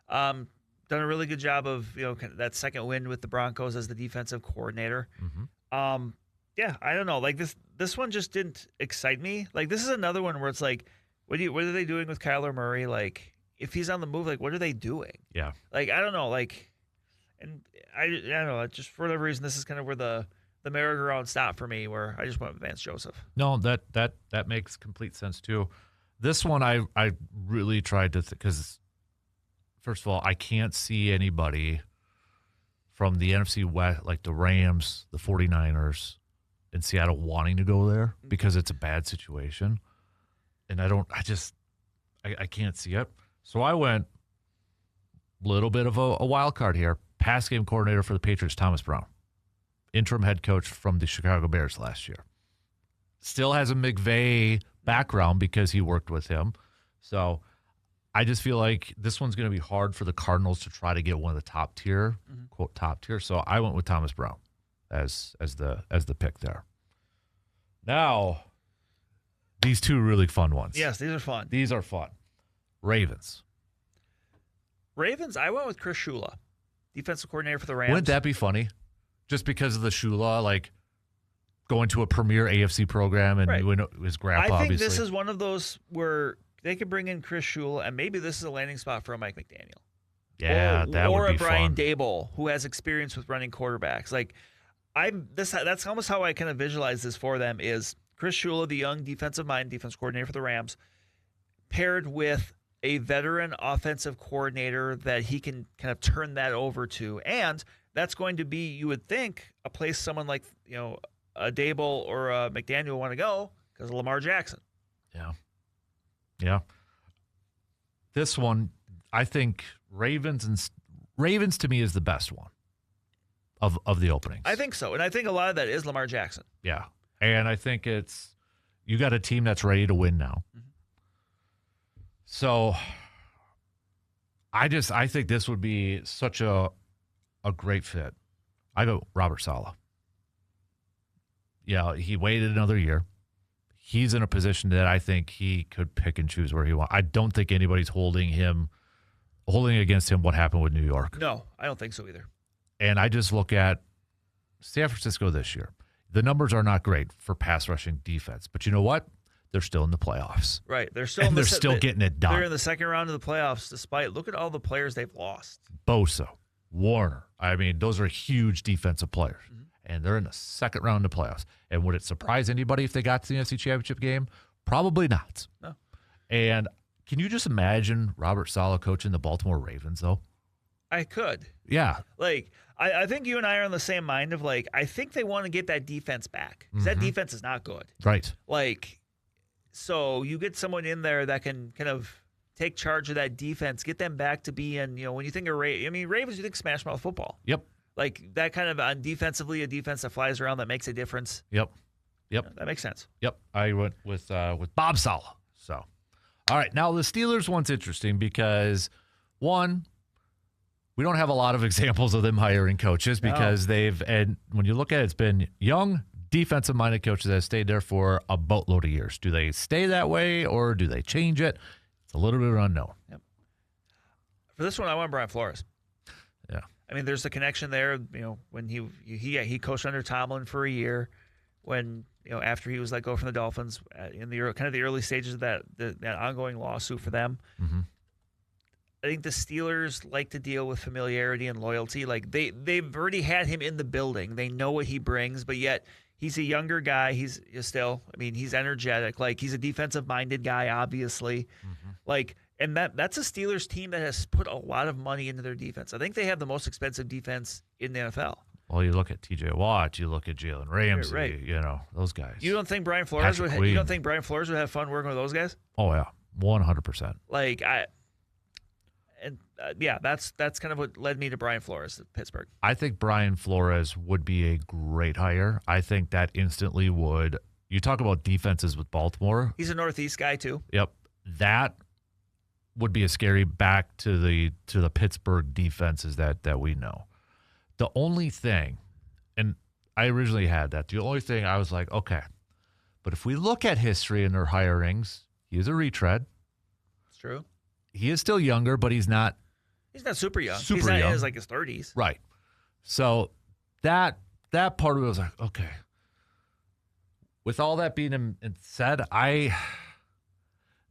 Done a really good job of kind of that second win with the Broncos as the defensive coordinator. Mm-hmm. I don't know. Like this one just didn't excite me. Like this is another one where it's like, what are they doing with Kyler Murray? Like if he's on the move, like what are they doing? Yeah. Like I don't know. Like, and I don't know. Just for whatever reason, this is kind of where the merry-go-round stopped for me, where I just went with Vance Joseph. No, that makes complete sense too. This one I really tried to because. First of all, I can't see anybody from the NFC West, like the Rams, the 49ers, and Seattle wanting to go there because it's a bad situation. And I can't see it. So I went a little bit of a wild card here. Pass game coordinator for the Patriots, Thomas Brown. Interim head coach from the Chicago Bears last year. Still has a McVay background because he worked with him. So I just feel like this one's going to be hard for the Cardinals to try to get one of the top tier, quote top tier. So I went with Thomas Brown as the pick there. Now, these two really fun ones. Yes, these are fun. These are fun. Ravens. I went with Chris Shula, defensive coordinator for the Rams. Wouldn't that be funny? Just because of the Shula, like going to a premier AFC program and his grandpa. I think obviously. This is one of those where they could bring in Chris Shula, and maybe this is a landing spot for a Mike McDaniel. Yeah, that would be fun. Or a Brian Daboll, who has experience with running quarterbacks. Like, that's almost how I kind of visualize this for them is Chris Shula, the young defense coordinator for the Rams, paired with a veteran offensive coordinator that he can kind of turn that over to. And that's going to be, you would think, a place someone like, a Daboll or a McDaniel want to go because of Lamar Jackson. Yeah. Yeah. This one, I think Ravens to me is the best one of the openings. I think so. And I think a lot of that is Lamar Jackson. Yeah. And I think you got a team that's ready to win now. Mm-hmm. So I think this would be such a great fit. I go Robert Saleh. Yeah, he waited another year. he's in a position that I think he could pick and choose where he wants. I don't think anybody's holding against him what happened with New York. No, I don't think so either. And I just look at San Francisco this year. The numbers are not great for pass rushing defense, but you know what? They're still in the playoffs. Right. They're still getting it done. They're in the second round of the playoffs despite look at all the players they've lost. Bosa, Warner. I mean, those are huge defensive players. And they're in the second round of the playoffs. And would it surprise anybody if they got to the NFC Championship game? Probably not. No. And can you just imagine Robert Saleh coaching the Baltimore Ravens, though? I could. Yeah. Like, I think you and I are on the same mind of, like, I think they want to get that defense back because that defense is not good. Right. Like, so you get someone in there that can kind of take charge of that defense, get them back to being, when you think of Ravens, you think smash mouth football. Yep. Like that kind of on defensively, a defense that flies around that makes a difference. Yep. That makes sense. Yep. I went with Bob Saleh. So, all right. Now the Steelers one's interesting because one, we don't have a lot of examples of them hiring coaches because and when you look at it, it's been young, defensive-minded coaches that have stayed there for a boatload of years. Do they stay that way or do they change it? It's a little bit unknown. Yep. For this one, I want Brian Flores. Yeah. I mean, there's the connection there. When he coached under Tomlin for a year, when after he was let go from the Dolphins in the kind of the early stages of that ongoing lawsuit for them. Mm-hmm. I think the Steelers like to deal with familiarity and loyalty. Like they've already had him in the building. They know what he brings, but yet he's a younger guy. He's still. I mean, he's energetic. Like he's a defensive-minded guy, obviously. Mm-hmm. Like. And that's a Steelers team that has put a lot of money into their defense. I think they have the most expensive defense in the NFL. Well, you look at T.J. Watt, you look at Jalen Ramsey, right. Those guys. You don't think Brian Flores would? You don't think Brian Flores would have fun working with those guys? Oh yeah, 100%. Like that's kind of what led me to Brian Flores at Pittsburgh. I think Brian Flores would be a great hire. I think that instantly would. You talk about defenses with Baltimore. He's a Northeast guy too. Yep, that would be a scary back to the Pittsburgh defenses that we know. The only thing, and I originally had that, the only thing I was like, okay, but if we look at history and their hirings, he is a retread. It's true. He is still younger, but he's not super young. He's not young. in his 30s. Right. So that part of it was like, okay. With all that being said,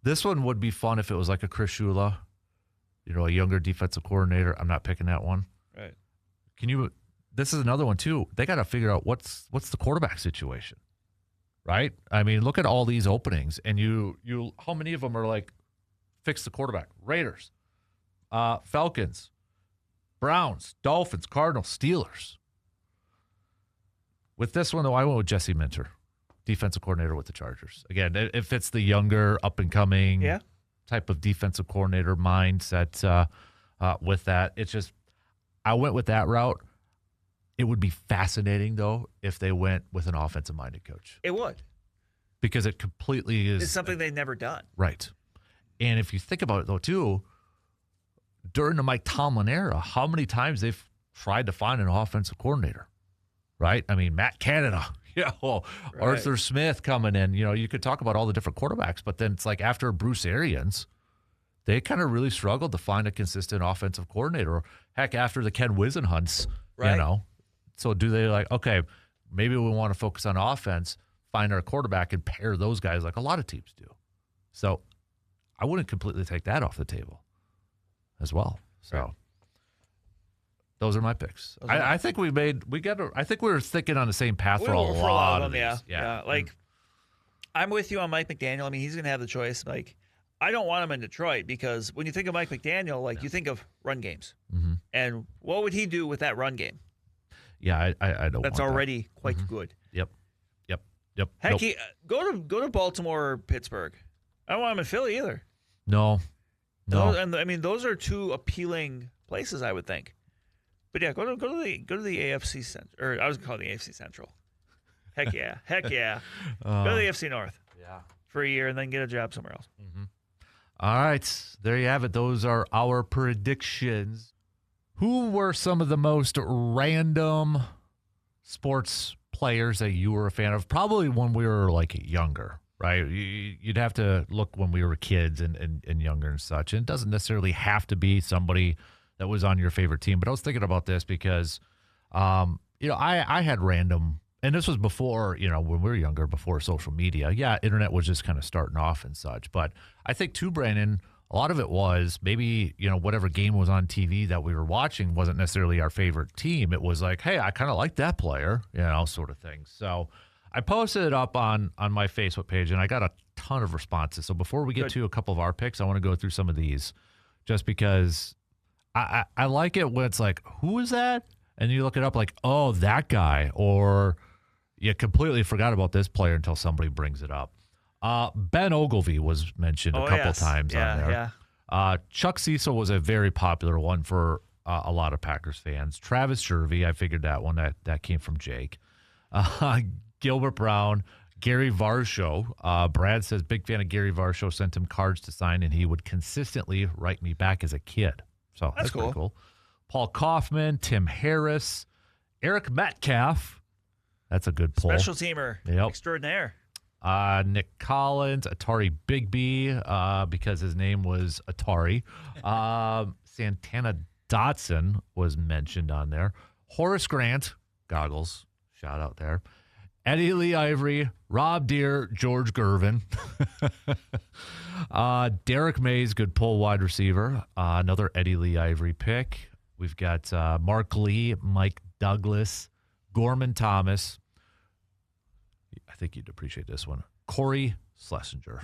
this one would be fun if it was like a Chris Shula, a younger defensive coordinator. I'm not picking that one. Right. This is another one too. They got to figure out what's the quarterback situation, right? I mean, look at all these openings, and how many of them are like fix the quarterback? Raiders, Falcons, Browns, Dolphins, Cardinals, Steelers. With this one though, I went with Jesse Minter, defensive coordinator with the Chargers. Again, it fits the younger, up-and-coming type of defensive coordinator mindset with that. It's just, I went with that route. It would be fascinating, though, if they went with an offensive-minded coach. It would. Because it completely is. It's something they've never done. Right. And if you think about it, though, too, during the Mike Tomlin era, how many times they've tried to find an offensive coordinator, right? I mean, Matt Canada. Right. Arthur Smith coming in. You could talk about all the different quarterbacks, but then it's like after Bruce Arians, they kind of really struggled to find a consistent offensive coordinator. Or heck, after the Ken Wisenhunts, So do they like, okay, maybe we want to focus on offense, find our quarterback and pair those guys like a lot of teams do. So I wouldn't completely take that off the table as well. So. Right. Those are my picks. I think I think we were thinking on the same path for a lot of them. Yeah. Like, I'm with you on Mike McDaniel. I mean, he's going to have the choice. Like, I don't want him in Detroit because when you think of Mike McDaniel, like you think of run games. Mm-hmm. And what would he do with that run game? Yeah, I don't. That's already quite good. Yep. Heck, go to Baltimore or Pittsburgh. I don't want him in Philly either. No. Those are two appealing places, I would think. But yeah, go to the AFC Central, or I was gonna call it the AFC Central. Heck yeah. Go to the AFC North. Yeah. For a year and then get a job somewhere else. Mm-hmm. All right, there you have it. Those are our predictions. Who were some of the most random sports players that you were a fan of? Probably when we were like younger, right? You'd have to look when we were kids and younger and such. And it doesn't necessarily have to be somebody that was on your favorite team. But I was thinking about this because, I had random, and this was before, when we were younger, before social media. Yeah, internet was just kind of starting off and such. But I think, too, Brandon, a lot of it was maybe, whatever game was on TV that we were watching wasn't necessarily our favorite team. It was like, hey, I kind of like that player, sort of thing. So I posted it up on my Facebook page, and I got a ton of responses. So before we get to a couple of our picks, I want to go through some of these just because I like it when it's like, who is that? And you look it up like, oh, that guy. Or you completely forgot about this player until somebody brings it up. Ben Ogilvy was mentioned a couple times on there. Yeah. Chuck Cecil was a very popular one for a lot of Packers fans. Travis Jervey, I figured that one. That came from Jake. Gilbert Brown, Gary Varsho. Brad says, big fan of Gary Varsho, sent him cards to sign, and he would consistently write me back as a kid. So that's cool. Pretty cool. Paul Kaufman, Tim Harris, Eric Metcalf. That's a good pull. Special teamer extraordinaire. Nick Collins, Atari Bigby, because his name was Atari. Santana Dotson was mentioned on there. Horace Grant, goggles, shout out there. Eddie Lee Ivory, Rob Deere, George Gervin. Derek Mays, good pull wide receiver. Another Eddie Lee Ivory pick. We've got Mark Lee, Mike Douglas, Gorman Thomas. I think you'd appreciate this one. Corey Schlesinger.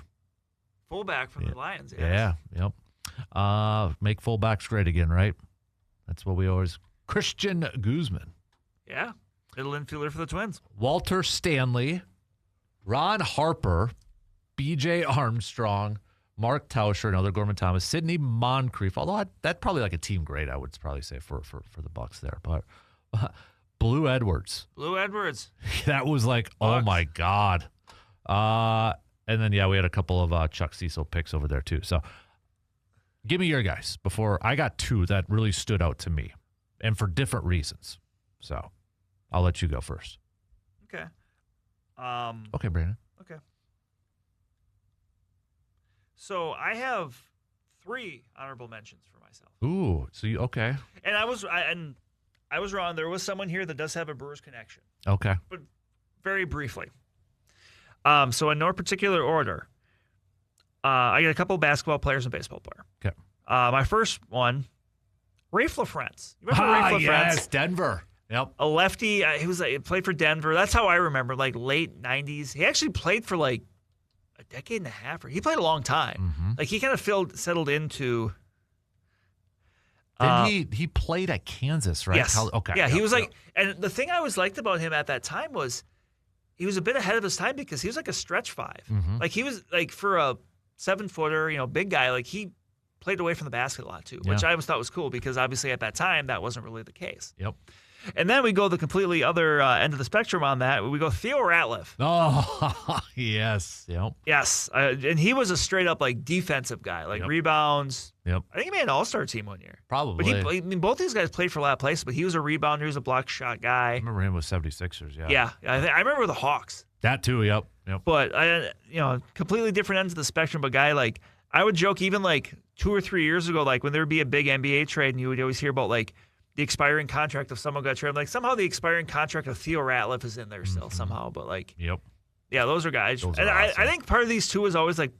Fullback from the Lions. Yes. Yeah, yep. Make fullbacks great again, right? That's what we always... Christian Guzman. Yeah. Middle infielder for the Twins. Walter Stanley, Ron Harper, B.J. Armstrong, Mark Tauscher, another Gorman Thomas, Sidney Moncrief. Although that's probably like a team grade, I would probably say for the Bucks there. But Blue Edwards. That was like, Bucks. Oh my God. And then we had a couple of Chuck Cecil picks over there too. So give me your guys before I got two that really stood out to me, and for different reasons. So I'll let you go first. Okay. Okay, Brandon. Okay. So I have 3 honorable mentions for myself. Ooh, so okay. And I was wrong. There was someone here that does have a Brewers connection. Okay. But very briefly. So in no particular order, I got a couple of basketball players and baseball player. Okay. My first one, Rafe LaFrentz. You remember Rafe LaFrentz? Yes, Denver. Yep. A lefty. He played for Denver. That's how I remember, like late 90s. He actually played for like a decade and a half. He played a long time. Mm-hmm. Like he kind of settled into. He played at Kansas, right? Yes. Okay. Yeah, he was like, and the thing I always liked about him at that time was he was a bit ahead of his time because he was like a stretch 5. Mm-hmm. Like he was like for a 7-footer, big guy. Like he played away from the basket a lot too, which I always thought was cool because obviously at that time that wasn't really the case. Yep. And then we go the completely other end of the spectrum on that. We go Theo Ratliff. Oh, yes. Yep. Yes. And he was a straight up like defensive guy, like rebounds. Yep. I think he made an all-star team one year. Probably. But both these guys played for a lot of places, but he was a rebounder. He was a block shot guy. I remember him with 76ers, yeah. Yeah. I remember the Hawks. That too, yep. But, completely different ends of the spectrum. But guy, like, I would joke even like 2 or 3 years ago, like when there would be a big NBA trade and you would always hear about like, the expiring contract of someone got traded. Like somehow the expiring contract of Theo Ratliff is in there still somehow. But like, yeah, those are guys. Those and are awesome. I think part of these two is always like,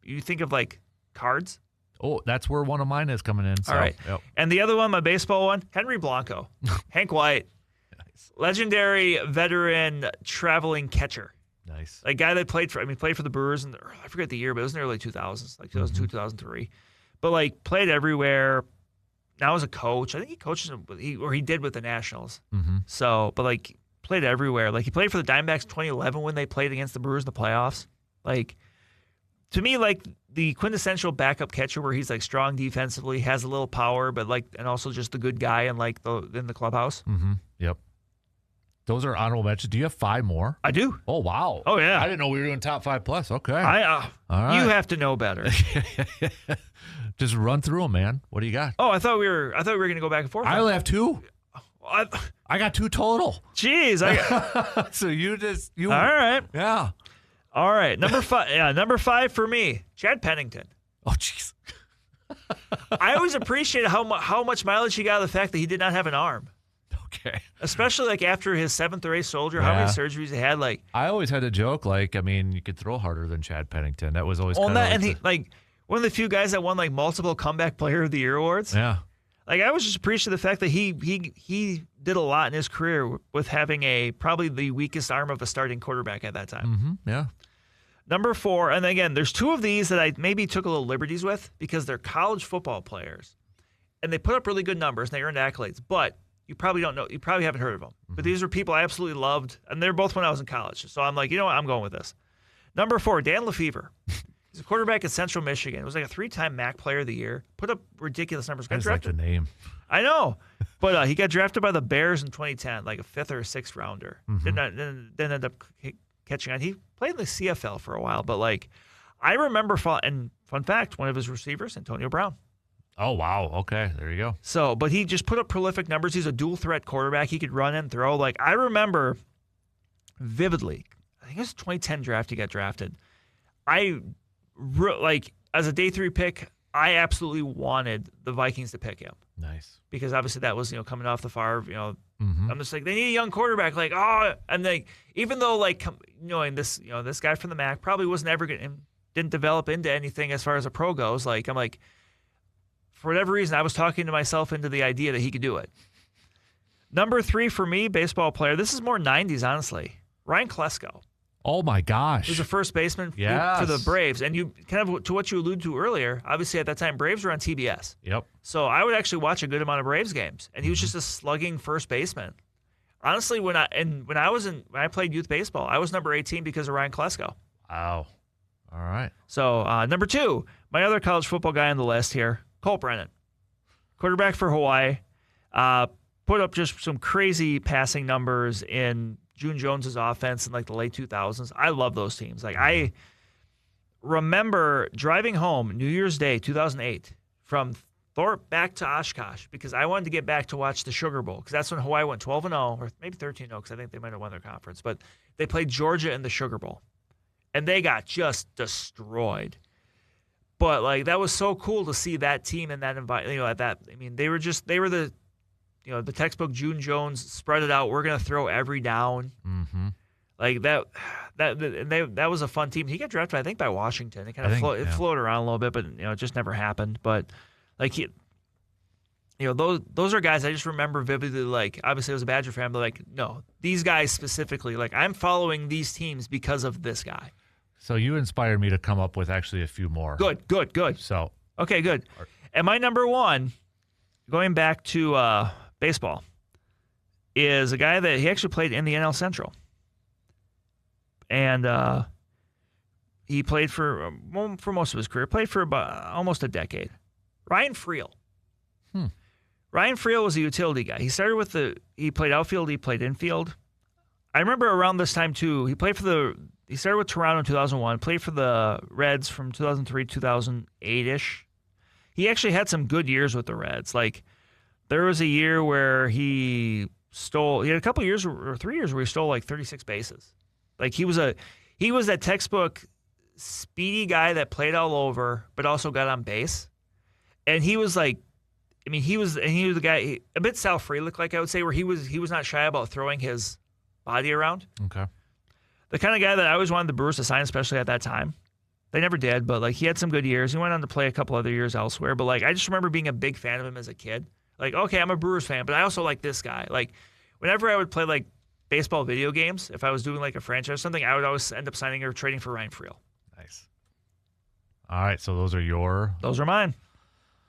you think of like cards. Oh, that's where one of mine is coming in. So, all right. Yep. And the other one, my baseball one, Henry Blanco, Hank White, legendary veteran traveling catcher. Nice. Like guy that played for the Brewers and I forget the year, but it was in the early 2000s, like 2002, 2003. But like played everywhere. Now as a coach, I think he coaches he did with the Nationals. Mm-hmm. So, but like played everywhere. Like he played for the Diamondbacks in 2011 when they played against the Brewers in the playoffs. Like to me, like the quintessential backup catcher where he's like strong defensively, has a little power, but like and also just a good guy in like in the clubhouse. Mm-hmm. Yep. Those are honorable mentions. Do you have 5 more? I do. Oh wow. Oh yeah. I didn't know we were doing top 5 plus. Okay. All right. You have to know better. Just run through them, man. What do you got? Oh, I thought we were going to go back and forth. I only have 2. I got 2 total. Jeez. So you all right. Yeah. All right, number 5. Yeah, number 5 for me, Chad Pennington. Oh, jeez. I always appreciated how much mileage he got out of the fact that he did not have an arm. Okay. Especially like after his 7th or 8th soldier, how many surgeries he had. Like I always had a joke, like, I mean, you could throw harder than Chad Pennington. That was always well, kind of and he like one of the few guys that won like multiple comeback player of the year awards. yeah. Like I was just appreciative of the fact that he did a lot in his career with having probably the weakest arm of a starting quarterback at that time. Mm-hmm. Yeah. Number 4, and again, there's 2 of these that I maybe took a little liberties with because they're college football players, and they put up really good numbers and they earned accolades. But you probably don't know, you probably haven't heard of them. Mm-hmm. But these are people I absolutely loved, and they're both when I was in college. So I'm like, you know what, I'm going with this. Number 4, Dan Lefevre. He's a quarterback at Central Michigan. It was like a 3-time MAC Player of the Year. Put up ridiculous numbers. I just like the name. I know, but he got drafted by the Bears in 2010, like a 5th or 6th rounder. Mm-hmm. Didn't end up catching on. He played in the CFL for a while, but like I remember, and fun fact, one of his receivers, Antonio Brown. Oh, wow. Okay, there you go. So, but he just put up prolific numbers. He's a dual threat quarterback. He could run and throw. Like I remember vividly, I think it was 2010 draft. He got drafted. Like as a day 3 pick, I absolutely wanted the Vikings to pick him. Nice. Because obviously that was, coming off the Favre, Mm-hmm. I'm just like, they need a young quarterback. Like, and they, even though like, knowing this, this guy from the MAC probably wasn't ever didn't develop into anything as far as a pro goes. Like, I'm like, for whatever reason, I was talking to myself into the idea that he could do it. Number 3 for me, baseball player. This is more 90s, honestly. Ryan Klesko. Oh, my gosh. He was a first baseman for the Braves. And you kind of, to what you alluded to earlier, obviously at that time, Braves were on TBS. Yep. So I would actually watch a good amount of Braves games. And he was just a slugging first baseman. Honestly, when I played youth baseball, I was number 18 because of Ryan Klesko. Wow. All right. So number 2, my other college football guy on the list here, Colt Brennan. Quarterback for Hawaii. Put up just some crazy passing numbers in June Jones's offense in like the late 2000s. I love those teams. Like I remember driving home New Year's Day 2008 from Thorpe back to Oshkosh because I wanted to get back to watch the Sugar Bowl because that's when Hawaii went 12-0 or maybe 13-0 because I think they might have won their conference. But they played Georgia in the Sugar Bowl, and they got just destroyed. But like that was so cool to see that team in that environment. At that, I mean, they were the the textbook June Jones, spread it out. We're going to throw every down. Mm-hmm. Like that was a fun team. He got drafted, I think, by Washington. It kind of floated around a little bit, but it just never happened. But like those are guys I just remember vividly. Like obviously, I was a Badger fan, but like no, these guys specifically. Like I'm following these teams because of this guy. So you inspired me to come up with actually a few more. Good. So okay, good. And my number 1, going back to baseball, is a guy that he actually played in the NL Central. And he played for most of his career, played for about almost a decade. Ryan Friel. Ryan Friel was a utility guy. He started he played outfield, he played infield. I remember around this time too, he started with Toronto in 2001, played for the Reds from 2003, 2008-ish. He actually had some good years with the Reds. Like, there was a year where he had a couple years or 3 years where he stole like 36 bases. Like he was that textbook speedy guy that played all over, but also got on base. And he was like, he was the guy, a bit Sal Frelick, like I would say, where he was not shy about throwing his body around. Okay. The kind of guy that I always wanted the Brewers to sign, especially at that time. They never did, but like he had some good years. He went on to play a couple other years elsewhere. But like I just remember being a big fan of him as a kid. Like, okay, I'm a Brewers fan, but I also like this guy. Like, whenever I would play like baseball video games, if I was doing like a franchise or something, I would always end up signing or trading for Ryan Friel. Nice. All right, so those are mine.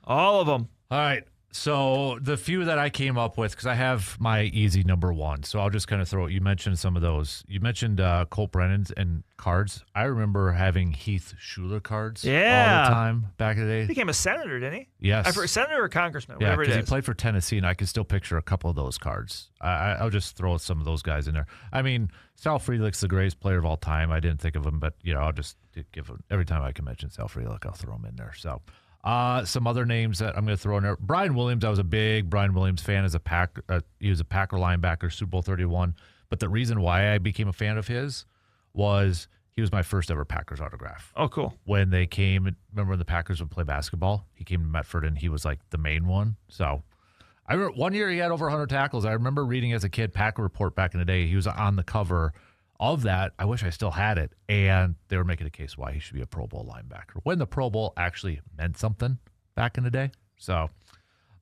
All of them. All right. So the few that I came up with, because I have my easy number 1, so I'll just kind of throw it. You mentioned some of those. You mentioned Colt Brennan's and cards. I remember having Heath Schuler cards all the time back in the day. He became a senator, didn't he? Yes. Senator or congressman, yeah, whatever it is. He played for Tennessee, and I can still picture a couple of those cards. I'll just throw some of those guys in there. I mean, Sal Frelick's the greatest player of all time. I didn't think of him, but I'll just give him every time I can mention Sal Frelick, I'll throw him in there. So. Some other names that I'm going to throw in there. Brian Williams, I was a big Brian Williams fan as a he was a Packer linebacker, Super Bowl 31. But the reason why I became a fan of his was He was my first ever Packers autograph. Oh, cool. When they came, remember when the Packers would play basketball? He came to Medford, and he was like the main one. So I remember one year he had over 100 tackles. I remember reading as a kid Packer Report back in the day. He was on the cover of that. I wish I still had it. And they were making a case why he should be a Pro Bowl linebacker when the Pro Bowl actually meant something back in the day. So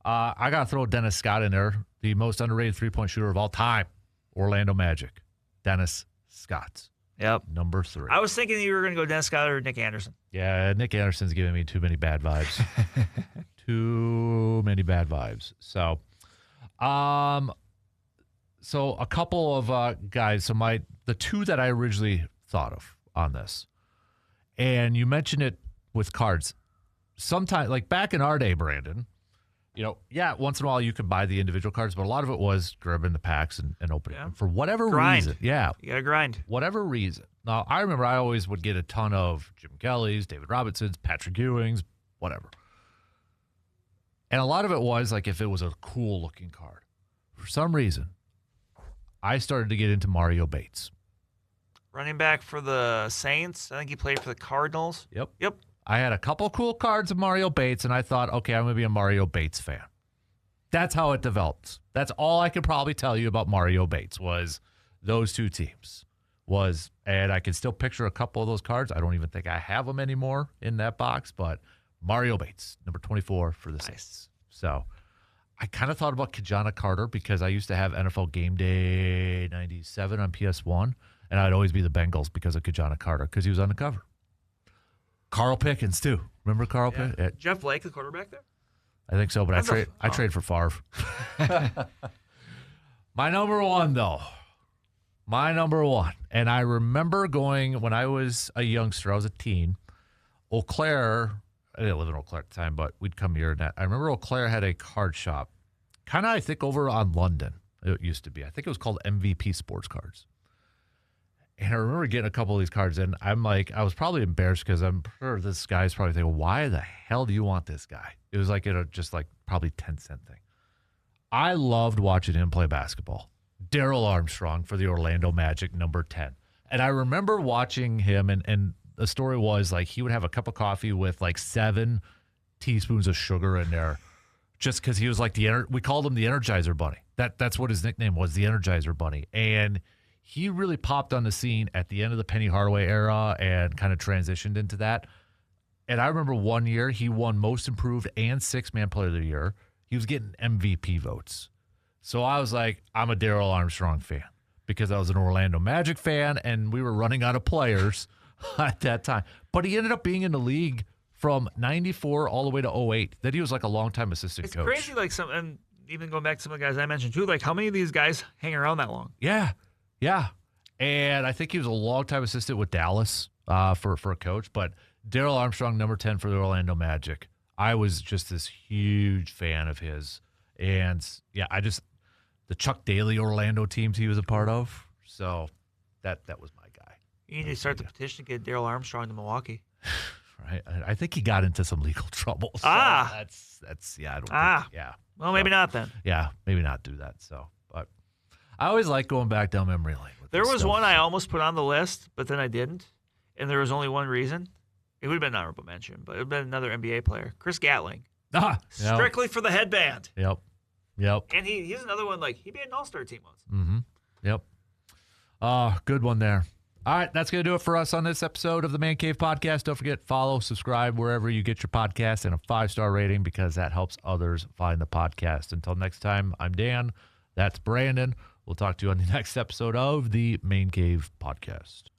I got to throw Dennis Scott in there, the most underrated three-point shooter of all time, Orlando Magic. Dennis Scott. Yep. Number 3. I was thinking you were going to go Dennis Scott or Nick Anderson. Yeah, Nick Anderson's giving me too many bad vibes. Too many bad vibes. So, so a couple of guys. So the two that I originally thought of on this, and you mentioned it with cards. Sometimes, like back in our day, Brandon, once in a while you could buy the individual cards, but a lot of it was grabbing the packs and opening them for whatever reason. Yeah. You got to grind. Whatever reason. Now, I remember I always would get a ton of Jim Kelly's, David Robinson's, Patrick Ewing's, whatever. And a lot of it was like if it was a cool looking card. For some reason, I started to get into Mario Bates. Running back for the Saints. I think he played for the Cardinals. Yep. I had a couple cool cards of Mario Bates, and I thought, okay, I'm going to be a Mario Bates fan. That's how it developed. That's all I could probably tell you about Mario Bates was those two teams. And I can still picture a couple of those cards. I don't even think I have them anymore in that box, but Mario Bates, number 24 for the Saints. So I kind of thought about Kajana Carter because I used to have NFL Game Day 97 on PS1, and I'd always be the Bengals because of Kajana Carter because he was on the cover. Carl Pickens, too. Remember Carl Pickens? Jeff Blake, the quarterback there? I think so, but I trade for Favre. My number one, though. My number one. And I remember going when I was a youngster, I was a teen. Eau Claire, I didn't live in Eau Claire at the time, but we'd come here. And I remember Eau Claire had a card shop. Kind of, I think, over on London. It used to be. I think it was called MVP Sports Cards. And I remember getting a couple of these cards, and I'm like, I was probably embarrassed because I'm sure this guy's probably thinking, why the hell do you want this guy? It was like just like probably 10-cent thing. I loved watching him play basketball. Darrell Armstrong for the Orlando Magic, number 10. And I remember watching him, and the story was like he would have a cup of coffee with like 7 teaspoons of sugar in there just because he was like we called him the Energizer Bunny. That's what his nickname was, the Energizer Bunny. And he really popped on the scene at the end of the Penny Hardaway era and kind of transitioned into that. And I remember one year he won Most Improved and Six-Man Player of the Year. He was getting MVP votes. So I was like, I'm a Darrell Armstrong fan because I was an Orlando Magic fan and we were running out of players at that time. But he ended up being in the league from 94 all the way to 08. Then he was like a longtime assistant coach. It's crazy, like and even going back to some of the guys I mentioned too, like how many of these guys hang around that long? Yeah. And I think he was a longtime assistant with Dallas for a coach. But Darrell Armstrong, number 10 for the Orlando Magic. I was just this huge fan of his. And, yeah, the Chuck Daly Orlando teams he was a part of. So that was my guy. You need to start the petition to get Darrell Armstrong to Milwaukee. Right. I think he got into some legal trouble. So that's I don't think, yeah. Well, maybe not then. Yeah, maybe not do that. So, but I always like going back down memory lane. There was one I almost put on the list, but then I didn't. And there was only one reason. It would have been an honorable mention, but it would have been another NBA player. Chris Gatling. Strictly for the headband. Yep. And he's another one, like, he made an all-star team once. Mm-hmm. Yep. Good one there. All right, that's going to do it for us on this episode of the Man Cave Podcast. Don't forget, follow, subscribe wherever you get your podcast, and a 5-star rating because that helps others find the podcast. Until next time, I'm Dan. That's Brandon. We'll talk to you on the next episode of the Man Cave Podcast.